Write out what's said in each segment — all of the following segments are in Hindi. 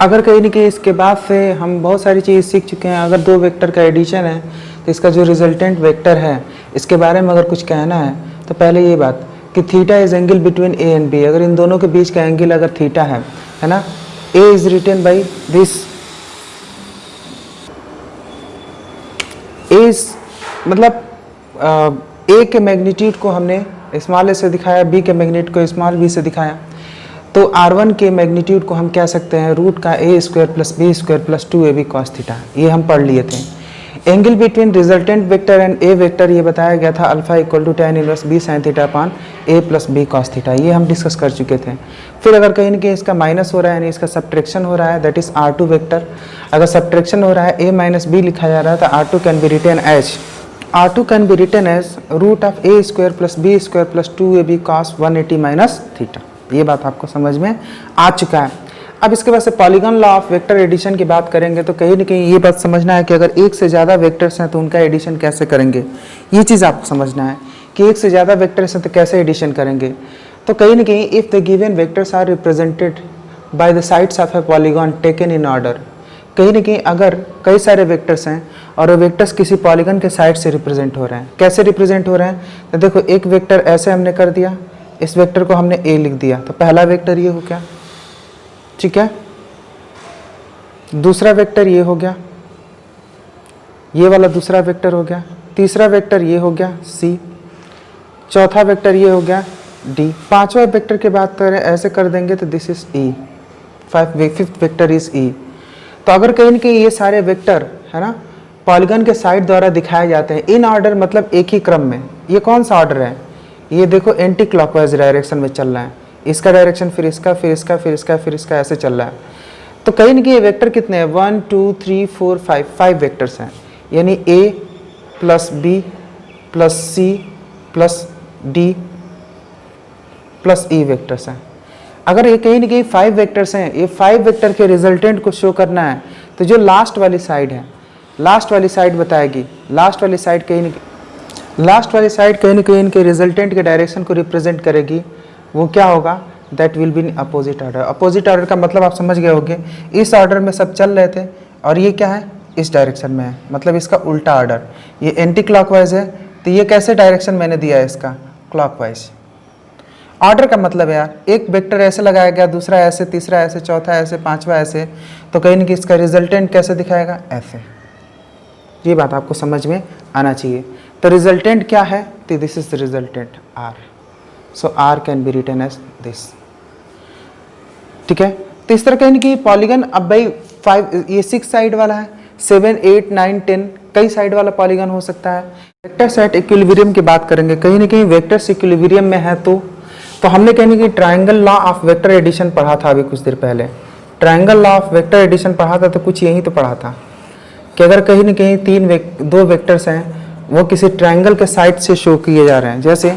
अगर कहीं ना कहीं इसके बाद से हम बहुत सारी चीज़ सीख चुके हैं, अगर दो वेक्टर का एडिशन है तो इसका जो रिजल्टेंट वेक्टर है इसके बारे में अगर कुछ कहना है तो पहले ये बात कि theta is angle between A and B. अगर इन दोनों के बीच का एंगल अगर थीटा है ना, a is written by this, a is मतलब ए के मैग्नीट्यूड को हमने स्मॉल ए से दिखाया, बी के मैग्नीट्यूड को स्मॉल बी से दिखाया, तो R1 के मैग्नीट्यूड को हम कह सकते हैं रूट का a square plus B square plus 2ab cos theta. ये हम पढ़ लिए थे। Angle between resultant vector and a vector ये बताया गया था alpha equal to tan inverse b sine theta upon a plus b cos theta. ये हम डिस्कस कर चुके थे। फिर अगर कहीं ना कहीं इसका माइनस हो रहा है यानी इसका सब्ट्रैक्शन हो रहा है, दैट इज R2 वेक्टर। अगर सब्ट्रैक्शन हो रहा है a माइनस बी लिखा जा रहा है तो R2 can be written as root of A square plus B square plus 2ab cos 180 minus theta. ये बात आपको समझ में आ चुका है। अब इसके बाद से polygon law of vector addition की बात करेंगे तो कहीं ना कहीं ये बात समझना है कि अगर एक से ज़्यादा वेक्टर्स हैं तो उनका एडिशन कैसे करेंगे, ये चीज़ आपको समझना है कि एक से ज़्यादा वेक्टर्स हैं तो कैसे एडिशन करेंगे। तो कहीं ना कहीं if the given vectors are represented by the sides of a polygon taken in order, कहीं ना कहीं अगर कई सारे वेक्टर्स हैं और वो वेक्टर्स किसी पॉलीगॉन के साइड से रिप्रेजेंट हो रहे हैं, कैसे रिप्रेजेंट हो रहे हैं तो देखो, एक वेक्टर ऐसे हमने कर दिया, इस वेक्टर को हमने a लिख दिया, तो पहला वेक्टर ये हो गया, ठीक है। दूसरा वेक्टर ये हो गया, ये वाला दूसरा वेक्टर हो गया। तीसरा वेक्टर ये हो गया c, चौथा वेक्टर ये हो गया d। पांचवा वेक्टर की बात करें ऐसे कर देंगे तो this is e, fifth vector is e। तो अगर कहीं ना कहीं ये सारे वेक्टर है ना पॉलीगॉन के साइड द्वारा दिखाए जाते हैं इन ऑर्डर, मतलब एक ही क्रम में। ये कौन सा ऑर्डर है, ये देखो एंटी क्लॉकवाइज डायरेक्शन में चल रहा है, इसका डायरेक्शन फिर इसका फिर इसका फिर इसका फिर इसका ऐसे चल रहा है। तो कहीं ना कहीं ये वेक्टर कितने हैं, 1 2 3 4 5 वेक्टर्स हैं, यानी a plus B plus C plus D plus E vectors हैं। अगर ये कहीं ना कहीं 5 वेक्टर्स हैं, ये 5 वेक्टर के रिजल्टेंट को शो करना है तो जो लास्ट वाली साइड है, लास्ट वाली साइड बताएगी, लास्ट वाली साइड कहीं ना कहीं इनके रिजल्टेंट के डायरेक्शन को रिप्रेजेंट करेगी। वो क्या होगा, that will be in opposite order. Opposite order का मतलब आप समझ गए होंगे, इस ऑर्डर में सब चल रहे थे और ये क्या है, इस डायरेक्शन में है, मतलब इसका उल्टा ऑर्डर। ये एंटी क्लॉकवाइज है तो ये कैसे डायरेक्शन मैंने दिया है इसका, क्लॉकवाइज। ऑर्डर का मतलब है यार, एक वेक्टर ऐसे लगाया गया, दूसरा ऐसे, तीसरा ऐसे, चौथा ऐसे, पांचवा ऐसे, तो कहीं ना कहीं इसका रिजल्टेंट कैसे दिखाएगा, ऐसे। ये बात आपको समझ में आना चाहिए। तो रिजल्टेंट क्या है, तो this is the resultant R, so R can be written as this, ठीक है। तो इस तरह कहीं ना कहीं पॉलीगन, अब भाई 5 ये 6 साइड वाला है, 7 8 9 10 कई साइड वाला पॉलीगन हो सकता है। वेक्टर सेट इक्विलिब्रियम की बात करेंगे, कहीं ना कहीं वेक्टर्स इक्विलिब्रियम में है तो हमने कहीं ना कहीं triangle law of vector addition पढ़ा था अभी कुछ देर पहले। Triangle law of vector addition पढ़ा था तो कुछ यही तो पढ़ा था कि अगर कहीं ना कहीं दो वेक्टर्स हैं वो किसी ट्रायंगल के साइड से शो किए जा रहे हैं, जैसे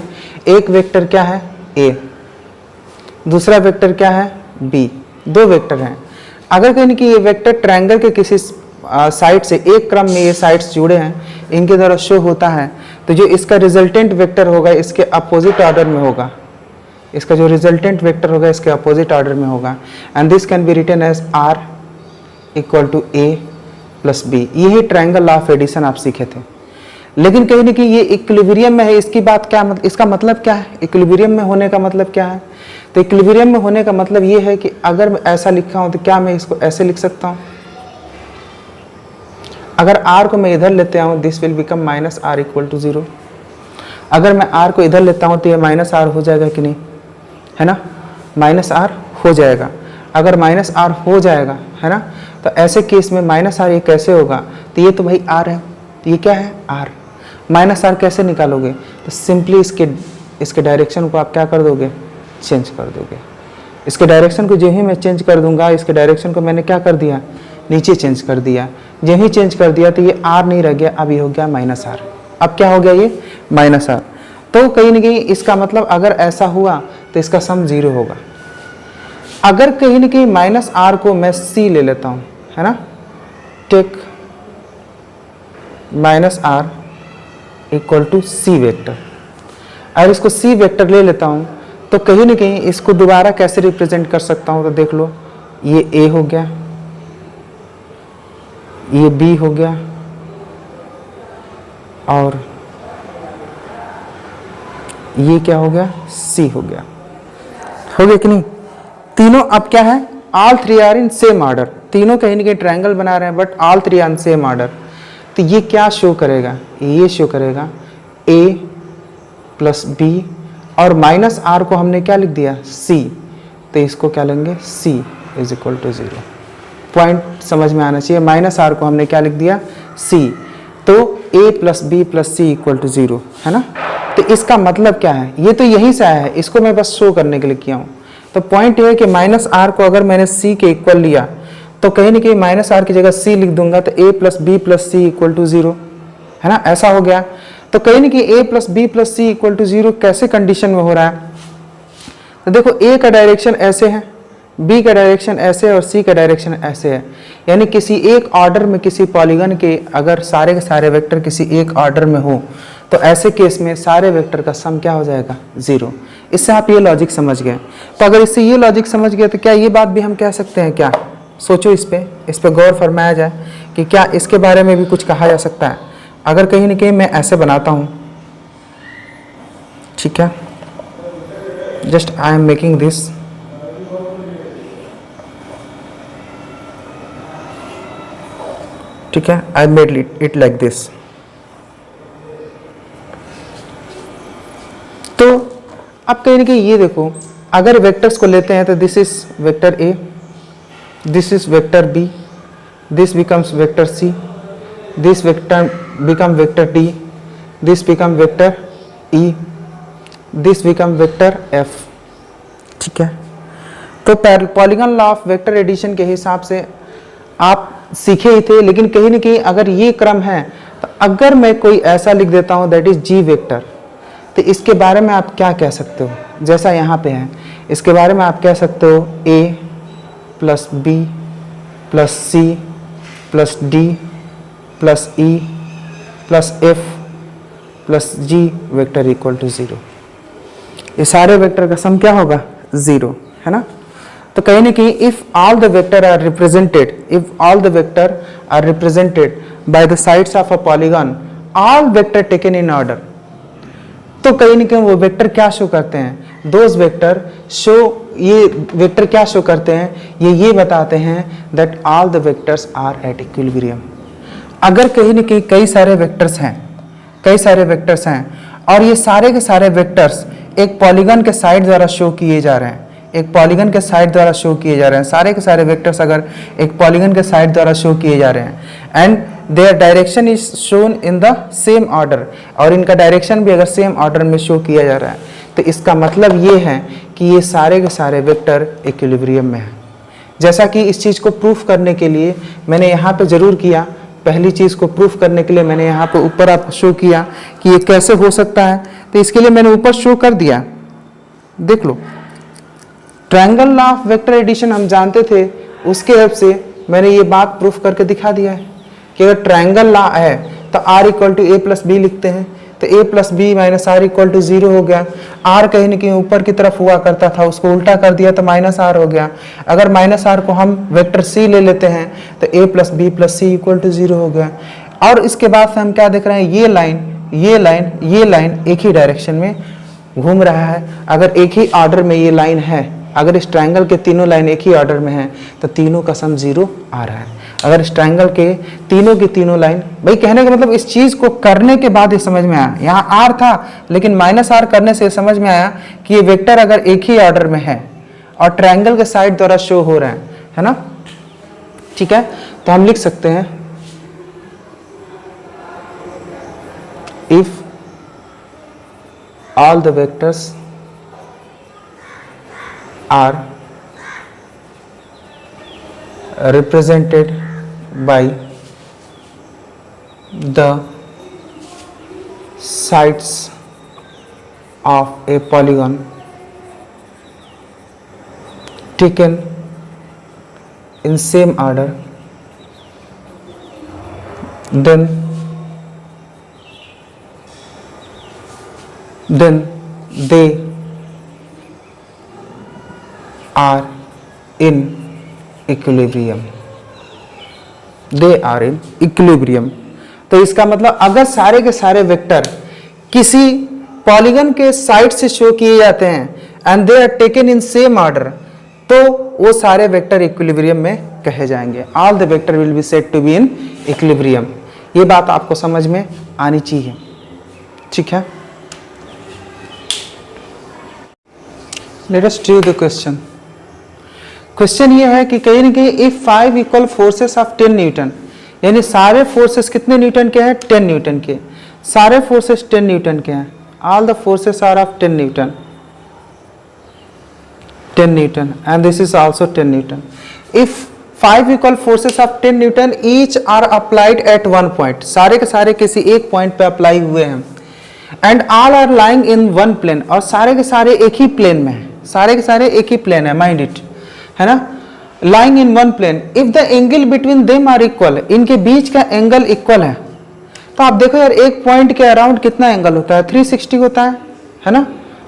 एक वेक्टर क्या है a, दूसरा वेक्टर क्या है b, दो वेक्टर हैं। अगर कहीं ना कहीं ये वेक्टर ट्रायंगल के किसी साइड से, एक क्रम में ये साइड्स जुड़े हैं, इनके द्वारा शो होता है, तो जो इसका रिजल्टेंट वेक्टर होगा इसके अपोजिट ऑर्डर में होगा, इसका जो रिजल्टेंट वेक्टर होगा इसके अपोजिट ऑर्डर में होगा। And this can be written as R equal to a plus b। यही ट्रायंगल लॉ ऑफ एडिशन आप सीखे थे। लेकिन कहीं ना कहीं ये इक्विलिब्रियम में है, इसकी बात क्या मतलब, इसका मतलब क्या है, इक्विलिब्रियम में होने का मतलब क्या है। तो इक्विलिब्रियम में होने का मतलब ये है कि अगर मैं ऐसा लिखा हूं तो क्या मैं इसको ऐसे लिख सकता हूं, अगर R को मैं इधर लेते हूं this will become minus R equal to 0। अगर मैं R को इधर लेता हूं तो ये माइनस R हो जाएगा कि नहीं, है ना, माइनस R हो जाएगा। अगर माइनस R हो जाएगा, है ना, तो ऐसे केस में माइनस R ये कैसे होगा, तो ये तो भाई R है, तो ये क्या है R। माइनस R कैसे निकालोगे, तो सिंपली इसके डायरेक्शन को आप क्या कर दोगे, चेंज कर दोगे। इसके डायरेक्शन को जो ही मैं चेंज कर दूंगा, इसके डायरेक्शन को मैंने क्या कर दिया, नीचे चेंज कर दिया। जो ही चेंज कर दिया तो ये R नहीं रह गया, अब ये हो गया माइनस R। अब क्या हो गया, ये माइनस R। तो कहीं ना कहीं इसका मतलब अगर ऐसा हुआ तो इसका सम 0 होगा। अगर कहीं ना कहीं माइनस R को मैं C ले लेता हूँ, है ना, take minus R equal to C vector, अगर इसको C वेक्टर ले लेता हूँ तो कहीं ना कहीं इसको दोबारा कैसे रिप्रेजेंट कर सकता हूँ, तो देख लो ये A हो गया, ये B हो गया और ये क्या हो गया, C हो गया कि नहीं। तीनों अब क्या है, all three are in same order, तीनों कहीं ना कहीं ट्रायंगल बना रहे हैं but all three are in same order. तो ये क्या शो करेगा, ये शो करेगा A प्लस B और माइनस आर को हमने क्या लिख दिया, C, तो इसको क्या लेंगे, C is equal to 0। Point समझ में आना चाहिए, माइनस आर को हमने क्या लिख दिया, C, तो A plus B plus C equal to 0 है ना। तो इसका मतलब क्या है, ये तो यहीं से आया है, इसको मैं बस शो करने के लिए किया हूँ। तो पॉइंट ये है कि माइनस आर को अगर मैंने C के इक्वल लिया तो कहीं ना कहीं माइनस आर की जगह C लिख दूंगा, तो A plus B plus C equal to 0 है ना, ऐसा हो गया। तो कहीं ना कहीं A plus B plus C equal to 0 कैसे कंडीशन में हो रहा है, तो देखो A का डायरेक्शन ऐसे है, B का डायरेक्शन ऐसे है और C का डायरेक्शन ऐसे है, यानी किसी एक ऑर्डर में किसी पॉलीगन के अगर सारे के सारे वेक्टर किसी एक ऑर्डर में हो तो ऐसे केस में सारे वेक्टर का सम क्या हो जाएगा, 0। इससे आप ये लॉजिक समझ गए। तो अगर इससे ये लॉजिक समझ गए तो क्या ये बात भी हम कह सकते हैं, क्या सोचो, इस पे गौर फरमाया जाए कि क्या इसके बारे में भी कुछ कहा जा सकता है। अगर कहीं ना कहीं मैं ऐसे बनाता हूँ, ठीक है, just I am making this, ठीक है, I made it like this. तो अब कहीं ना कहीं ये देखो, अगर वेक्टर्स को लेते हैं तो this is vector A, this is vector B, this becomes vector C, this vector become vector D, this become vector E, this become vector F, ठीक है। तो polygon law of vector addition के हिसाब से आप सीखे ही थे, लेकिन कहीं ना कहीं अगर ये क्रम है तो अगर मैं कोई ऐसा लिख देता हूं दैट इज G वेक्टर, तो इसके बारे में आप क्या कह सकते हो, जैसा यहाँ पे है इसके बारे में आप कह सकते हो A plus B plus C plus D plus E plus F plus G vector equal to 0। ये सारे वेक्टर का सम क्या होगा, 0 है ना। तो कहीं ना कहीं if all the vector are represented by the sides of a polygon, all vector taken in order, तो कहीं ना कहीं वो वेक्टर क्या शो करते हैं, दोज वेक्टर शो, ये वेक्टर क्या शो करते हैं, ये बताते हैं that all the vectors are at equilibrium. अगर कहीं ना कहीं कई सारे वेक्टर्स हैं और ये सारे के सारे वेक्टर्स एक पॉलीगन के साइड द्वारा शो किए जा रहे हैं, सारे के सारे वेक्टर्स अगर एक पॉलीगन के साइड द्वारा शो किए जा रहे हैं and their direction is shown in the same order, और इनका डायरेक्शन भी अगर सेम ऑर्डर में शो किया जा रहा है, तो इसका मतलब ये है कि ये सारे के सारे वेक्टर इक्विलिब्रियम में हैं। जैसा कि इस चीज़ को प्रूफ करने के लिए मैंने यहाँ पे जरूर किया, पहली चीज़ को प्रूफ करने के लिए मैंने यहाँ पे ऊपर आप शो किया कि ये कैसे हो सकता है, तो इसके लिए मैंने ऊपर शो कर दिया, देख लो। Triangle law of vector addition हम जानते थे, उसके हेल्प से मैंने ये बात प्रूफ करके दिखा दिया है कि अगर ट्रायंगल लॉ है तो r equal to a plus B लिखते हैं, तो a plus B minus R equal to 0 हो गया। r कहीं ना कहीं ऊपर की तरफ हुआ करता था, उसको उल्टा कर दिया तो माइनस आर हो गया। अगर माइनस आर को हम वेक्टर c ले लेते हैं तो a plus B plus C equal to 0 हो गया। और इसके बाद से हम क्या देख रहे हैं, ये लाइन एक ही डायरेक्शन में घूम रहा है। अगर एक ही ऑर्डर में ये लाइन है, अगर इस ट्रायंगल के तीनों लाइन एक ही ऑर्डर में है तो तीनों का सम 0 आ रहा है। अगर इस ट्रायंगल के तीनों की तीनों लाइन, भाई कहने का मतलब इस चीज को करने के बाद ये समझ में आया, यहाँ आर था लेकिन माइनस आर करने से समझ में आया कि ये वेक्टर अगर एक ही ऑर्डर में है और ट्रायंगल के साइड द्वारा शो हो रहे हैं, है ना, ठीक है। तो हम लिख सकते हैं if all the vectors are represented by the sides of a polygon taken in same order, then they are in equilibrium। They are in equilibrium. तो इसका मतलब अगर सारे के सारे वेक्टर किसी पॉलीगन के साइड से शो किए जाते हैं and they are taken in same order, तो वो सारे वेक्टर इक्विलिब्रियम में कहे जाएंगे। All the vector will be said to be in equilibrium. ये बात आपको समझ में आनी चाहिए, ठीक है। Let us do the question. Question ये है कि कहीं ना कहीं if 5 equal forces of 10 newton, यानी सारे फोर्सेस कितने न्यूटन के हैं? 10 न्यूटन के। सारे फोर्सेस 10 न्यूटन के हैं। All the forces are of 10 newton, 10 newton and this is also 10 newton. If 5 equal forces of 10 newton each are applied at one point, सारे के सारे किसी एक पॉइंट पे अप्लाई हुए हैं, and all are lying in one plane, और सारे के सारे एक ही प्लेन में है, सारे के सारे एक ही प्लेन है, माइंड इट, है ना, lying in one plane. If the angle between them are equal, इनके बीच का एंगल इक्वल है, तो आप देखो यार एक पॉइंट के अराउंड कितना एंगल होता है? 360 होता है ना।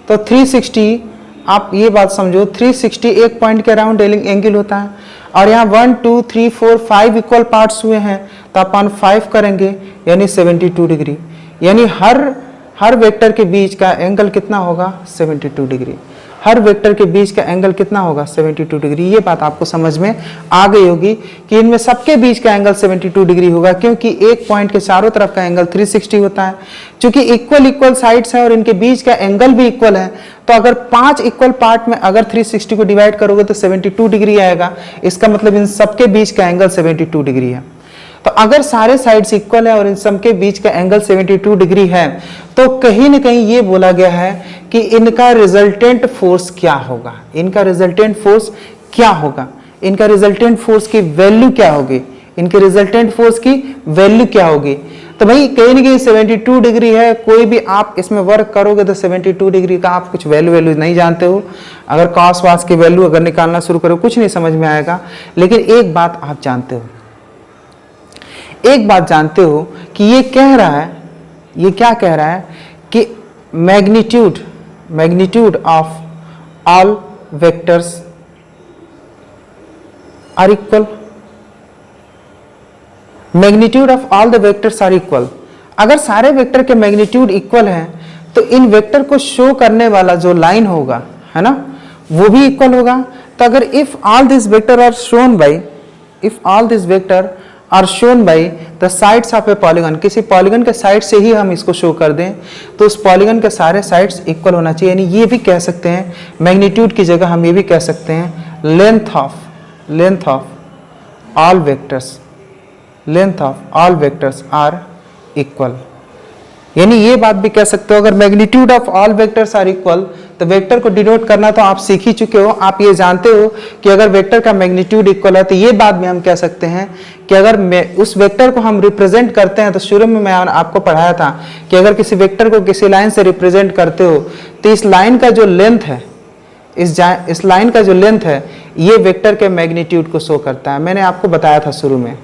तो 360, आप ये बात समझो, 360 एक पॉइंट के अराउंड एंगल होता है, और यहाँ 1 2 3 4 5 इक्वल पार्ट्स हुए हैं, तो अपन 5 करेंगे यानी 72 डिग्री, यानी हर वेक्टर के बीच का एंगल कितना होगा? 72 डिग्री। हर वेक्टर के बीच का एंगल कितना होगा? 72 डिग्री। ये बात आपको समझ में आ गई होगी कि इनमें सबके बीच का एंगल 72 डिग्री होगा, क्योंकि एक पॉइंट के चारों तरफ का एंगल 360 होता है। क्योंकि इक्वल साइड्स है और इनके बीच का एंगल भी इक्वल है, तो अगर 5 इक्वल पार्ट में अगर 360 को डिवाइड करोगे तो 72 डिग्री आएगा। इसका मतलब इन सबके बीच का एंगल 72 डिग्री है। तो अगर सारे साइड्स इक्वल है और इन सब के बीच का एंगल 72 डिग्री है, तो कहीं ना कहीं ये बोला गया है कि इनका रिजल्टेंट फोर्स क्या होगा? इनका रिजल्टेंट फोर्स क्या होगा? इनका रिजल्टेंट फोर्स की वैल्यू क्या होगी? इनके रिजल्टेंट फोर्स की वैल्यू क्या होगी? तो भाई कहीं ना कहीं 72 डिग्री है, कोई भी आप इसमें वर्क करोगे तो 72 डिग्री का आप कुछ वैल्यू नहीं जानते हो। अगर कॉस वास की वैल्यू अगर निकालना शुरू करो कुछ नहीं समझ में आएगा। लेकिन एक बात आप जानते हो, एक बात जानते हो कि ये कह रहा है, ये क्या कह रहा है कि magnitude of all vectors are equal. Magnitude of all the vectors are equal. अगर सारे वेक्टर के मैग्नीट्यूड इक्वल हैं तो इन वेक्टर को शो करने वाला जो लाइन होगा, है ना, वो भी इक्वल होगा। तो अगर if all this vector are shown by, if all this vector are shown by the sides of a polygon, किसी पॉलीगन के साइड से ही हम इसको शो कर दें तो उस पॉलीगन के सारे साइड्स इक्वल होना चाहिए। यानी ये भी कह सकते हैं, मैग्नीट्यूड की जगह हम ये भी कह सकते हैं length of all vectors, length of all vectors are equal. यानी ये बात भी कह सकते हो, अगर magnitude of all vectors are equal तो वेक्टर को डिनोट करना तो आप सीख ही चुके हो। आप ये जानते हो कि अगर वेक्टर का मैग्नीट्यूड इक्वल है तो ये बात भी हम कह सकते हैं कि अगर उस वेक्टर को हम रिप्रेजेंट करते हैं, तो शुरू में मैं आपको पढ़ाया था कि अगर किसी वेक्टर को किसी लाइन से रिप्रेजेंट करते हो तो इस लाइन का जो लेंथ है, इस लाइन का जो लेंथ है, ये वेक्टर के मैग्नीट्यूड को शो करता है। मैंने आपको बताया था शुरू में,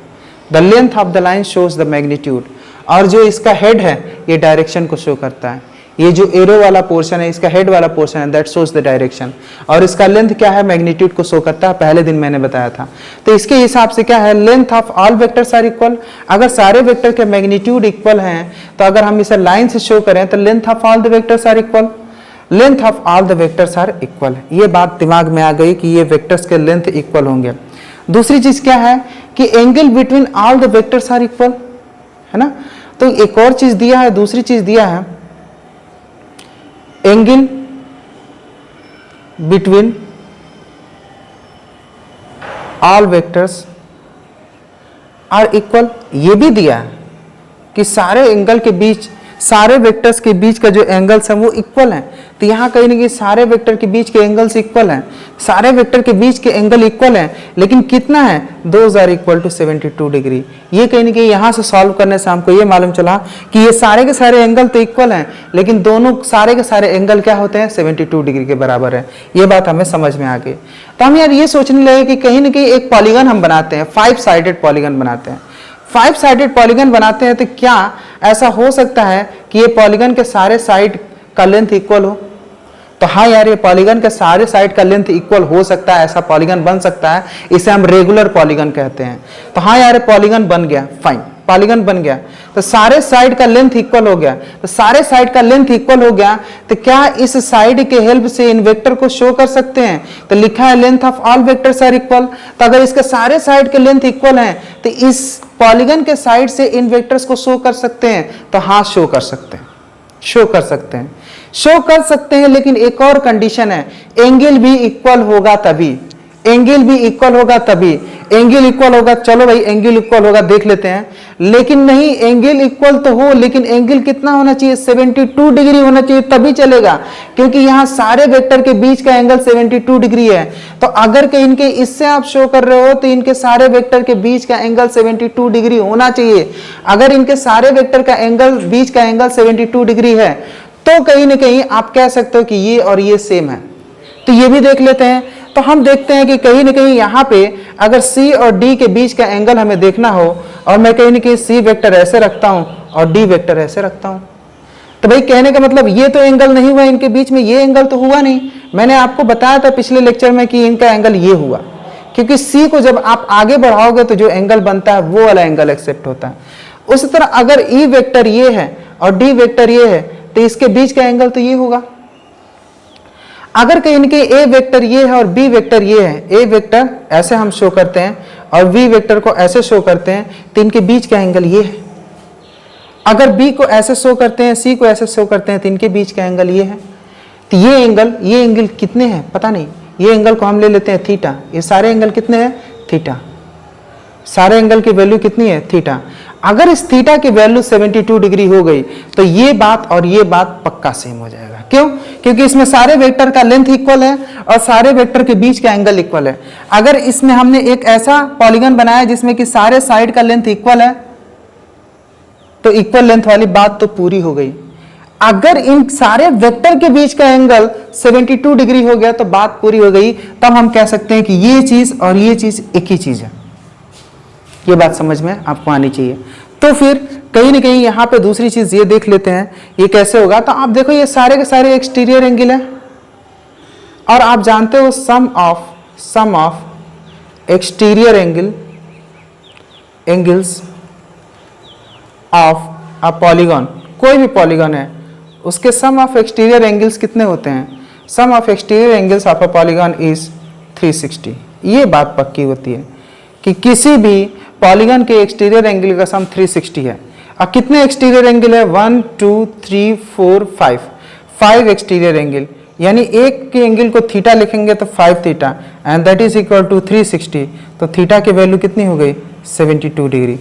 the length of the line shows the magnitude. और जो इसका हेड है ये डायरेक्शन को शो करता है। ये जो एरो वाला पोर्शन है, इसका हेड वाला पोर्शन है, दैट शोज द डायरेक्शन। और इसका लेंथ क्या है? मैग्नीट्यूड को शो करता है। पहले दिन मैंने बताया था। तो इसके हिसाब से क्या है? Length of all vectors are equal. अगर सारे वेक्टर के मैग्नीट्यूड इक्वल हैं तो अगर हम इसे लाइन से शो करें तो length of all the vectors are equal, length of all the vectors are equal. ये बात दिमाग में आ गई कि ये वेक्टर्स के लेंथ इक्वल होंगे। दूसरी चीज क्या है कि angle between all the vectors are equal, है ना। तो एक और चीज दिया है, दूसरी चीज दिया है angle between all vectors are equal. ये भी दिया है कि सारे एंगल के बीच, सारे वेक्टर्स के बीच का जो एंगल्स हैं वो इक्वल हैं। तो यहाँ कहीं ना कहीं सारे वेक्टर के बीच के एंगल्स इक्वल हैं, सारे वेक्टर के बीच के एंगल इक्वल हैं, लेकिन कितना है? Those are equal to 72 degree. ये कहीं ना कहीं यहाँ से सॉल्व करने से हमको ये मालूम चला कि ये सारे के सारे एंगल तो इक्वल हैं, लेकिन दोनों सारे के सारे एंगल क्या होते हैं? 72 डिग्री के बराबर है। ये बात हमें समझ में आ गई। तो हम यार ये सोचने लगे कि कहीं ना कहीं एक पॉलीगन हम बनाते हैं, 5 साइडेड पॉलीगन बनाते हैं। 5 साइडेड पॉलीगन बनाते हैं तो क्या ऐसा हो सकता है कि ये पॉलीगन के सारे साइड का लेंथ इक्वल हो? तो हाँ यार, ये पॉलीगन के सारे साइड का लेंथ इक्वल हो सकता है, ऐसा पॉलीगन बन सकता है, इसे हम रेगुलर पॉलीगन कहते हैं। तो हाँ यार, पॉलीगन बन गया, फाइन, पॉलीगन बन गया। तो सारे साइड का लेंथ इक्वल हो गया, तो सारे साइड का लेंथ इक्वल हो गया, तो क्या इस साइड के हेल्प से इन वेक्टर को शो कर सकते हैं? तो लिखा है length of all vectors are equal. तो अगर इसके सारे साइड के लेंथ इक्वल हैं, तो इस पॉलीगन के साइड से इन वेक्टर्स को शो कर सकते हैं? तो हाँ, शो कर सकते हैं, शो कर सकते हैं, शो कर सकते हैं। लेकिन एक और कंडीशन है, एंगल भी इक्वल होगा तभी, एंगल भी इक्वल होगा तभी। एंगल इक्वल होगा, चलो भाई एंगल इक्वल होगा, देख लेते हैं। लेकिन नहीं, एंगल इक्वल तो हो, लेकिन एंगल कितना होना चाहिए? 72 डिग्री होना चाहिए, तभी चलेगा, क्योंकि यहाँ सारे वेक्टर के बीच का एंगल 72 डिग्री है। तो अगर के इनके इससे आप शो कर रहे हो, तो इनके सारे वेक्टर के बीच का एंगल 72 डिग्री होना चाहिए। अगर इनके सारे वेक्टर का एंगल, बीच का एंगल 72 डिग्री है, तो कहीं ना कहीं आप कह सकते हो कि ये और ये सेम है। तो ये भी देख लेते हैं। तो हम देखते हैं कि कहीं ना कहीं यहाँ पे अगर C और D के बीच का एंगल हमें देखना हो, और मैं कहीं ना कहीं C वेक्टर ऐसे रखता हूँ और D वेक्टर ऐसे रखता हूँ, तो भाई कहने का मतलब ये तो एंगल नहीं हुआ इनके बीच में, ये एंगल तो हुआ नहीं। मैंने आपको बताया था पिछले लेक्चर में कि इनका एंगल ये हुआ, क्योंकि C को जब आप आगे बढ़ाओगे तो जो एंगल बनता है वो वाला एंगल एक्सेप्ट होता है। उसी तरह अगर E वेक्टर ये है और D वेक्टर ये है, तो इसके बीच का एंगल तो ये होगा। अगर कहीं इनके A वेक्टर ये है और B वेक्टर ये है, A वेक्टर ऐसे हम शो करते हैं और V वेक्टर को ऐसे शो करते हैं, तो इनके बीच का एंगल ये है। अगर B को ऐसे शो करते हैं, C को ऐसे शो करते हैं, तो इनके बीच का एंगल ये है। तो ये एंगल कितने हैं पता नहीं, ये एंगल को हम ले लेते हैं थीटा। ये सारे एंगल कितने हैं? थीटा। सारे एंगल की वैल्यू कितनी है? थीटा। अगर इस थीटा की वैल्यू 72 डिग्री हो गई, तो ये बात और ये बात पक्का सेम हो जाएगा। क्यों? क्योंकि इसमें सारे वेक्टर का लेंथ इक्वल है और सारे वेक्टर के बीच का एंगल इक्वल है। अगर इसमें हमने एक ऐसा पॉलीगन बनाया जिसमें कि सारे साइड का लेंथ इक्वल है, तो इक्वल लेंथ वाली बात तो पूरी हो गई। अगर इन सारे वेक्टर के बीच का एंगल 72 डिग्री हो गया, तो बात पूरी हो गई। तब हम कह सकते हैं कि ये चीज और ये चीज एक ही चीज है। ये बात समझ में आपको आनी चाहिए। तो फिर कहीं ना कहीं यहाँ पे दूसरी चीज ये देख लेते हैं, ये कैसे होगा। तो आप देखो, ये सारे के सारे एक्सटीरियर एंगल है, और आप जानते हो sum of exterior angles of a polygon, कोई भी पॉलीगॉन है उसके सम ऑफ एक्सटीरियर एंगल्स कितने होते हैं? Sum of exterior angles of a polygon is 360। ये बात पक्की होती है कि किसी भी पॉलीगन के एक्सटीरियर एंगल का सम 360 है। अब कितने एक्सटीरियर एंगल है? 1 2 3 4 5 एक्सटीरियर एंगल, यानी एक के एंगल को थीटा लिखेंगे तो 5 theta, and that is equal to 360। तो थीटा की वैल्यू कितनी हो गई? 72 डिग्री।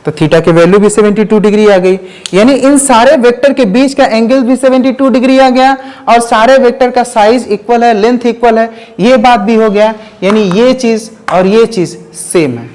तो थीटा की वैल्यू भी 72 डिग्री आ गई, यानी इन सारे वेक्टर के बीच का एंगल भी 72 डिग्री आ गया, और सारे वेक्टर का साइज इक्वल है, लेंथ इक्वल है, ये बात भी हो गया। यानी ये चीज और ये चीज सेम है,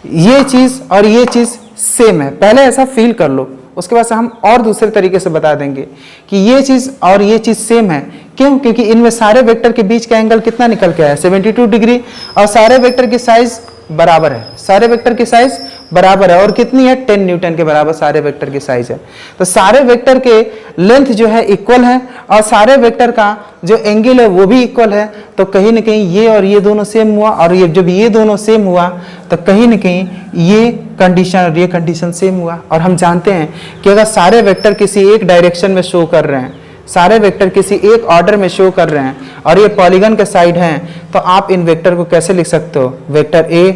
ये चीज और ये चीज सेम है। पहले ऐसा फील कर लो, उसके बाद से हम और दूसरे तरीके से बता देंगे कि ये चीज और ये चीज सेम है। क्यों? क्योंकि इनमें सारे वेक्टर के बीच का एंगल कितना निकल के आया? 72 डिग्री, और सारे वेक्टर की साइज बराबर है, सारे वेक्टर की साइज बराबर है, और कितनी है? 10 न्यूटन के बराबर सारे वेक्टर की साइज है। तो सारे वेक्टर के लेंथ जो है इक्वल है, और सारे वेक्टर का जो एंगल है वो भी इक्वल है। तो कहीं ना कहीं ये और ये दोनों सेम हुआ, और ये जब ये दोनों सेम हुआ, तो कहीं ना कहीं ये कंडीशन और ये कंडीशन सेम हुआ। और हम जानते हैं कि अगर सारे वेक्टर किसी एक डायरेक्शन में शो कर रहे हैं, सारे वेक्टर किसी एक ऑर्डर में शो कर रहे हैं, और ये पॉलीगन के साइड हैं, तो आप इन वेक्टर को कैसे लिख सकते हो? Vector A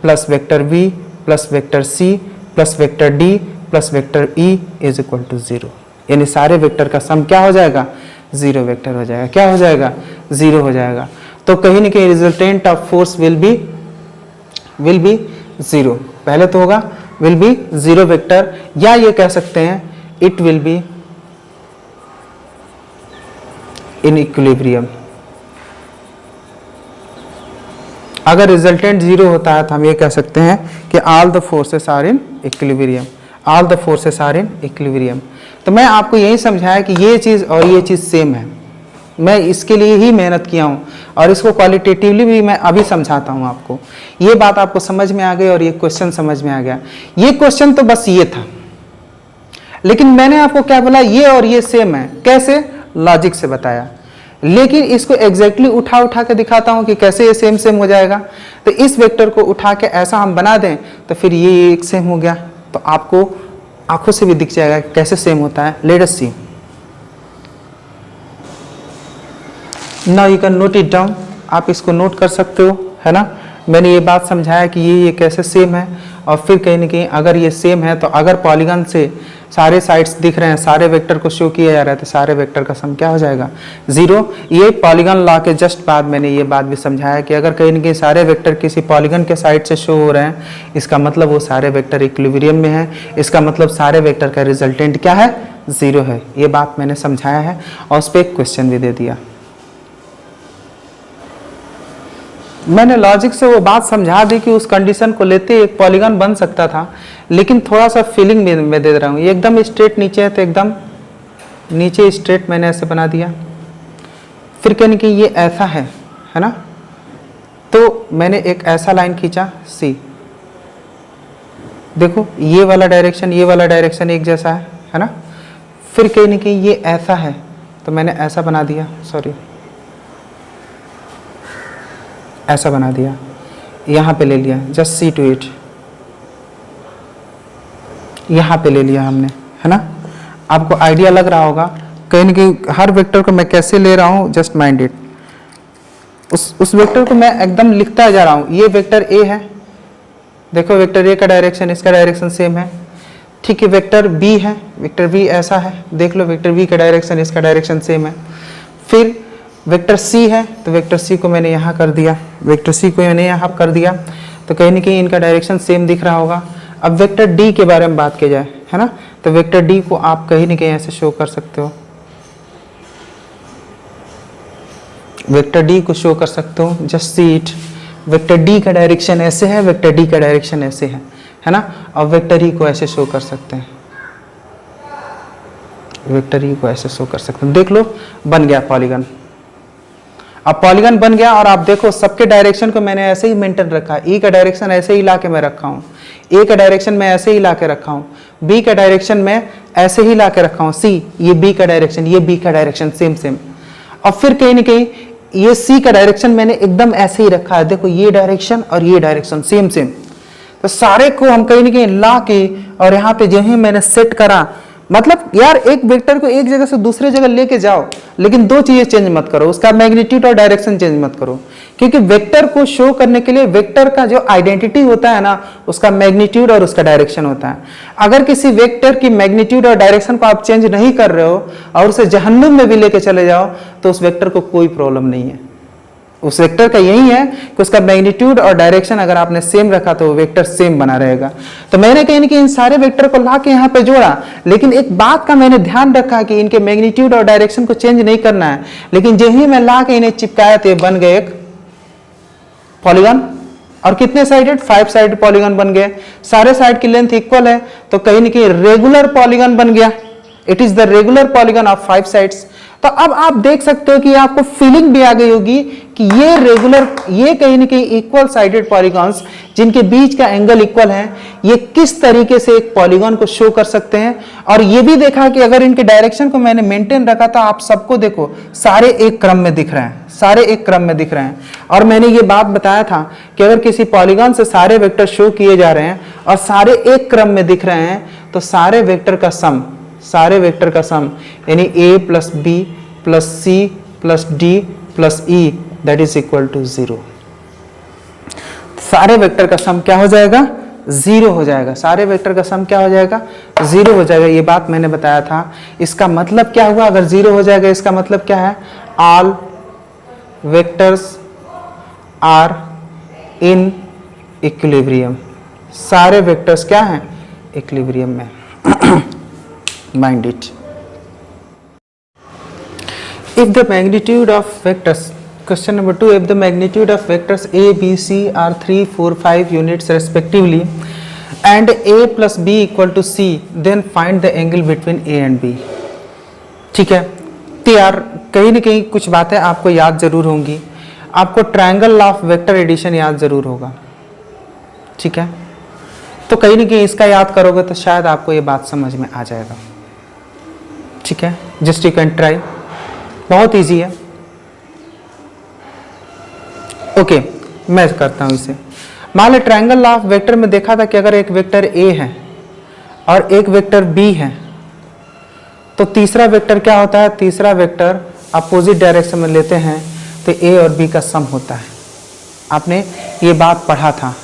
plus vector B plus vector C plus vector D plus vector E is equal to 0। यानी सारे वेक्टर का सम क्या हो जाएगा? 0 वेक्टर हो जाएगा। क्या हो जाएगा? 0 हो जाएगा। तो कहीं ना कहीं resultant of force will be 0। पहले तो होगा विल बी 0 वेक्टर, या ये कह सकते हैं it will be in equilibrium. अगर रिजल्टेंट 0 होता है तो हम ये कह सकते हैं कि all the forces are in equilibrium, all the forces are in equilibrium. तो मैं आपको यही समझाया कि ये चीज़ और ये चीज़ सेम है। मैं इसके लिए ही मेहनत किया हूँ, और इसको क्वालिटेटिवली भी मैं अभी समझाता हूँ आपको। ये बात आपको समझ में आ गई, और ये क्वेश्चन समझ में आ गया। ये क्वेश्चन तो बस ये था, लेकिन मैंने आपको क्या बोला? ये और ये सेम है। कैसे? लॉजिक से बताया, लेकिन इसको एग्जैक्टली उठा के दिखाता हूं कि कैसे ये सेम सेम हो जाएगा। तो इस वेक्टर को उठा के ऐसा हम बना दें तो फिर ये एक सेम हो गया, तो आपको आंखों से भी दिख जाएगा कैसे सेम होता है। Let us see, now you can note it down, आप इसको नोट कर सकते हो, है ना। मैंने ये बात समझाया कि ये कैसे सेम है, और फिर कहीं ना कहीं अगर ये सेम है तो अगर पॉलीगन से सारे साइड्स दिख रहे हैं, सारे वेक्टर को शो किया जा रहा है, तो सारे वेक्टर का सम क्या हो जाएगा 0। ये पॉलीगन लॉ के जस्ट बाद मैंने ये बात भी समझाया कि अगर कहीं ना कहीं सारे वेक्टर किसी पॉलीगन के साइड से शो हो रहे हैं, इसका मतलब वो सारे वेक्टर इक्विलिब्रियम में है, इसका मतलब सारे वेक्टर का रिजल्टेंट क्या है 0 है। ये बात मैंने समझाया है और उस पर एक क्वेश्चन भी दे दिया। मैंने लॉजिक से वो बात समझा दी कि उस कंडीशन को लेते एक पॉलीगन बन सकता था, लेकिन थोड़ा सा फीलिंग में मैं दे रहा हूँ। ये एकदम स्ट्रेट नीचे है तो एकदम नीचे स्ट्रेट मैंने ऐसे बना दिया, फिर कहने कि ये ऐसा है ना, तो मैंने एक ऐसा लाइन खींचा सी। देखो ये वाला डायरेक्शन एक जैसा है ना। फिर कहने कि ये ऐसा है तो मैंने ऐसा बना दिया, सॉरी ऐसा बना दिया, यहाँ पे ले लिया, जस्ट सी टू इट, यहाँ पे ले लिया हमने, है ना। आपको आइडिया लग रहा होगा कहीं ना कहीं हर वेक्टर को मैं कैसे ले रहा हूँ, जस्ट माइंड इट। उस वेक्टर को मैं एकदम लिखता जा रहा हूँ। ये वेक्टर ए है, देखो वेक्टर ए का डायरेक्शन इसका डायरेक्शन सेम है, ठीक है। वेक्टर बी है, वेक्टर बी ऐसा है, देख लो वेक्टर बी का डायरेक्शन इसका डायरेक्शन सेम है। फिर वेक्टर सी है, तो वेक्टर सी को मैंने यहाँ कर दिया, वेक्टर सी को मैंने यहाँ कर दिया, तो कहीं ना कहीं इनका डायरेक्शन सेम दिख रहा होगा। अब वेक्टर डी के बारे में बात की जाए, है ना, तो वेक्टर डी को आप कहीं ना कहीं ऐसे शो कर सकते हो, वेक्टर डी को शो कर सकते हो, just see it. Vector D का डायरेक्शन ऐसे है, वेक्टर डी का डायरेक्शन ऐसे है ना। और वेक्टर ई को ऐसे शो कर सकते हैं, वेक्टर ई को ऐसे शो कर सकते हैं। देख लो बन गया पॉलीगन। अब पॉलीगन बन गया और आप देखो सबके डायरेक्शन को मैंने ऐसे ही मेंटेन रखा है। ई का डायरेक्शन ऐसे ही ला के मैं रखा हूँ, ए का डायरेक्शन मैं ऐसे ही ला के रखा हूँ, बी का डायरेक्शन मैं ऐसे ही ला के रखा हूँ, सी ये बी का डायरेक्शन, ये बी का डायरेक्शन सेम सेम। और फिर कहीं ना कहीं ये सी का डायरेक्शन मैंने एकदम ऐसे ही रखा है, देखो ये डायरेक्शन और ये डायरेक्शन सेम सेम। तो सारे को हम कहीं ना कहीं ला के और यहाँ पे जो ही मैंने सेट करा, मतलब यार एक वेक्टर को एक जगह से दूसरे जगह लेके जाओ, लेकिन दो चीजें चेंज मत करो, उसका मैग्नीट्यूड और डायरेक्शन चेंज मत करो। क्योंकि वेक्टर को शो करने के लिए वेक्टर का जो आइडेंटिटी होता है ना, उसका मैग्नीट्यूड और उसका डायरेक्शन होता है। अगर किसी वेक्टर की मैग्नीट्यूड और डायरेक्शन को आप चेंज नहीं कर रहे हो और उसे जहन्नुम में भी लेके चले जाओ, तो उस वेक्टर को कोई प्रॉब्लम नहीं है। उस वेक्टर का यही है कि उसका मैग्नीट्यूड और डायरेक्शन अगर आपने सेम रखा तो वो वेक्टर सेम बना रहेगा। तो मैंने कहीं ना कहीं इन सारे वेक्टर को ला के यहाँ पे जोड़ा, लेकिन एक बात का मैंने ध्यान रखा कि इनके मैग्नीट्यूड और डायरेक्शन को चेंज नहीं करना है। लेकिन जो ही मैं ला के इन्हें चिपकाया तो ये बन गए एक पॉलीगन। और कितने साइडेड, 5 साइड पॉलीगन बन गए। सारे साइड की लेंथ इक्वल है, तो कहीं ना कहीं रेगुलर पॉलीगन बन गया। It is the regular polygon of 5 sides. तो अब आप देख सकते हो कि आपको फीलिंग भी आ गई होगी कि ये रेगुलर, ये कहीं ना कहीं इक्वल साइडेड पॉलीगॉन्स जिनके बीच का एंगल इक्वल है, ये किस तरीके से एक पॉलीगॉन को शो कर सकते हैं। और ये भी देखा कि अगर इनके डायरेक्शन को मैंने मेंटेन रखा था, आप सबको देखो सारे एक क्रम में दिख रहे हैं, सारे एक क्रम में दिख रहे हैं। और मैंने ये बात बताया था कि अगर किसी पॉलीगॉन से सारे वेक्टर शो किए जा रहे हैं और सारे एक क्रम में दिख रहे हैं, तो सारे वेक्टर का सम, सारे वेक्टर का सम यानी a plus B plus C plus D plus E that is equal to 0। सारे वेक्टर का सम क्या हो जाएगा, 0 हो जाएगा। सारे वेक्टर का सम क्या हो जाएगा, 0 हो जाएगा। ये बात मैंने बताया था। इसका मतलब क्या हुआ, अगर 0 हो जाएगा इसका मतलब क्या है, all vectors are in equilibrium. सारे वेक्टर्स क्या हैं, इक्विलिब्रियम में। Mind it. If the magnitude of vectors, question number 2, if the magnitude of vectors a, b, c are 3, 4, 5 units respectively and a plus b equal to c, then find the angle between a and b. ठीक है, तो यार कहीं ना कहीं कुछ बातें आपको याद जरूर होंगी। आपको ट्रायंगल ऑफ वेक्टर एडिशन याद जरूर होगा, ठीक है। तो कहीं ना कहीं इसका याद करोगे तो शायद आपको ये बात समझ में आ जाएगा, ठीक है। Just you can try. बहुत इजी है। ओके, मैं करता हूं इसे। मान लो ट्रायंगल ऑफ वेक्टर में देखा था कि अगर एक वेक्टर ए है और एक वेक्टर बी है तो तीसरा वेक्टर क्या होता है? तीसरा वेक्टर अपोजिट डायरेक्शन में लेते हैं तो ए और बी का सम होता है। आपने ये बात पढ़ा था,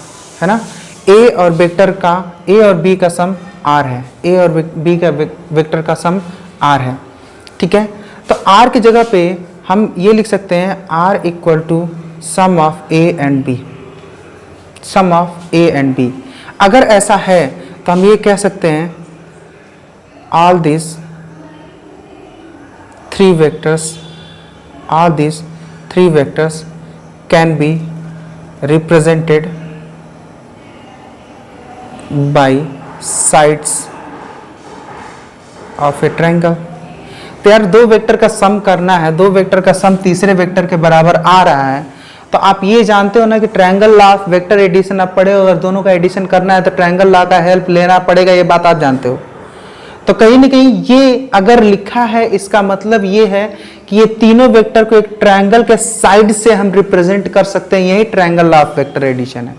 है ना? ए और वेक्टर का, ए और बी का सम आर है, ए और बी का वेक्टर का सम आर है, ठीक है? तो आर की जगह पे हम ये लिख सकते हैं are equal to sum of A and B, sum of A and B. अगर ऐसा है तो हम ये कह सकते हैं all these three vectors can be represented by sides of a triangle। तो यार दो वेक्टर का सम करना है, दो वेक्टर का सम तीसरे वेक्टर के बराबर आ रहा है, तो आप ये जानते हो ना कि triangle law of vector addition आप पढ़े हो, अगर दोनों का एडिशन करना है तो ट्रायंगल लॉ का हेल्प लेना पड़ेगा, ये बात आप जानते हो। तो कहीं ना कहीं ये अगर लिखा है इसका मतलब ये है कि ये तीनों वेक्टर को एक ट्रायंगल के साइड से हम रिप्रेजेंट कर सकते हैं, यही triangle law of vector addition है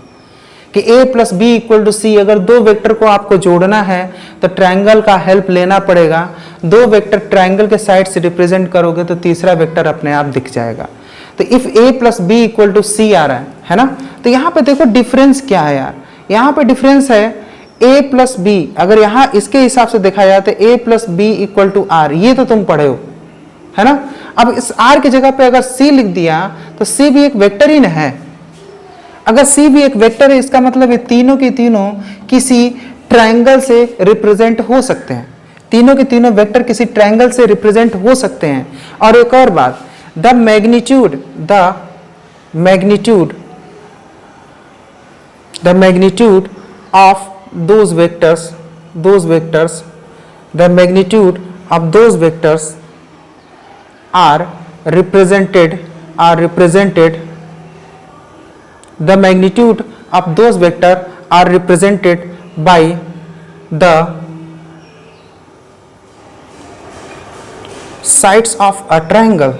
कि a plus B equal to c. अगर दो वेक्टर को आपको जोड़ना है तो ट्रायंगल का हेल्प लेना पड़ेगा, दो वेक्टर ट्रायंगल के साइड से रिप्रेजेंट करोगे तो तीसरा वेक्टर अपने आप दिख जाएगा। तो if a plus B equal to c आ रहा है ना, तो यहाँ पे देखो डिफरेंस क्या है यार, यहाँ पे डिफरेंस है a प्लस बी। अगर यहाँ इसके हिसाब से देखा जाए तो a plus B equal to R, ये तो तुम पढ़े हो, है ना? अब इस r की जगह पे अगर c लिख दिया तो c भी एक वेक्टर ही न है। अगर c भी एक वेक्टर है इसका मतलब ये तीनों के तीनों किसी ट्रायंगल से रिप्रेजेंट हो सकते हैं, तीनों के तीनों वेक्टर किसी ट्रायंगल से रिप्रेजेंट हो सकते हैं। और एक और बात, the magnitude of those vectors the magnitude of those vectors are represented the magnitude of those vector are represented by the sides of a triangle।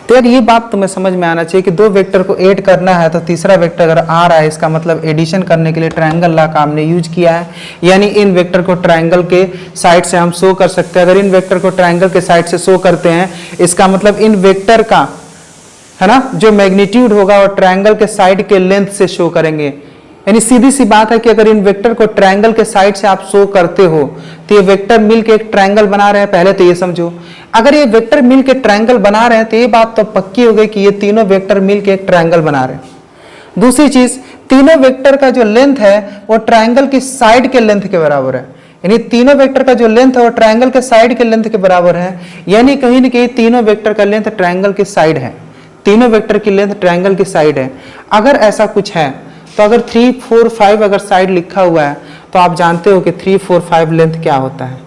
तो यार ये बात तुम्हें समझ में आना चाहिए कि दो वेक्टर को ऐड करना है तो तीसरा वेक्टर अगर आ रहा है इसका मतलब एडिशन करने के लिए ट्रायंगल लॉ का हमने यूज किया है, यानी इन वेक्टर को ट्रायंगल के साइड से हम शो कर सकते हैं। अगर इन वेक्टर को ट्रायंगल के साइड से शो करते हैं इसका मतलब इन वेक्टर का, है ना, जो मैग्नीट्यूड होगा वो ट्रायंगल के साइड के लेंथ से शो करेंगे। यानी सीधी सी बात है कि अगर इन वेक्टर को ट्रायंगल के साइड से आप शो करते हो तो ये वेक्टर मिलके एक ट्रायंगल बना रहे हैं, पहले तो ये समझो। अगर ये वेक्टर मिलके ट्रायंगल बना रहे हैं तो ये बात तो पक्की हो गई कि ये तीनों वेक्टर मिलके एक ट्रायंगल बना रहे हैं। दूसरी चीज, तीनों वेक्टर का जो लेंथ है वो ट्रायंगल की साइड के लेंथ के बराबर है, यानी तीनों वेक्टर का जो लेंथ है वो ट्रायंगल के साइड के लेंथ के बराबर है। यानी कहीं ना कहीं तीनों वेक्टर का लेंथ ट्रायंगल की साइड है, तीनों वेक्टर की लेंथ ट्रायंगल की साइड है। अगर ऐसा कुछ है तो अगर 3, 4, 5 अगर साइड लिखा हुआ है तो आप जानते हो कि 3, 4, 5 लेंथ क्या होता है।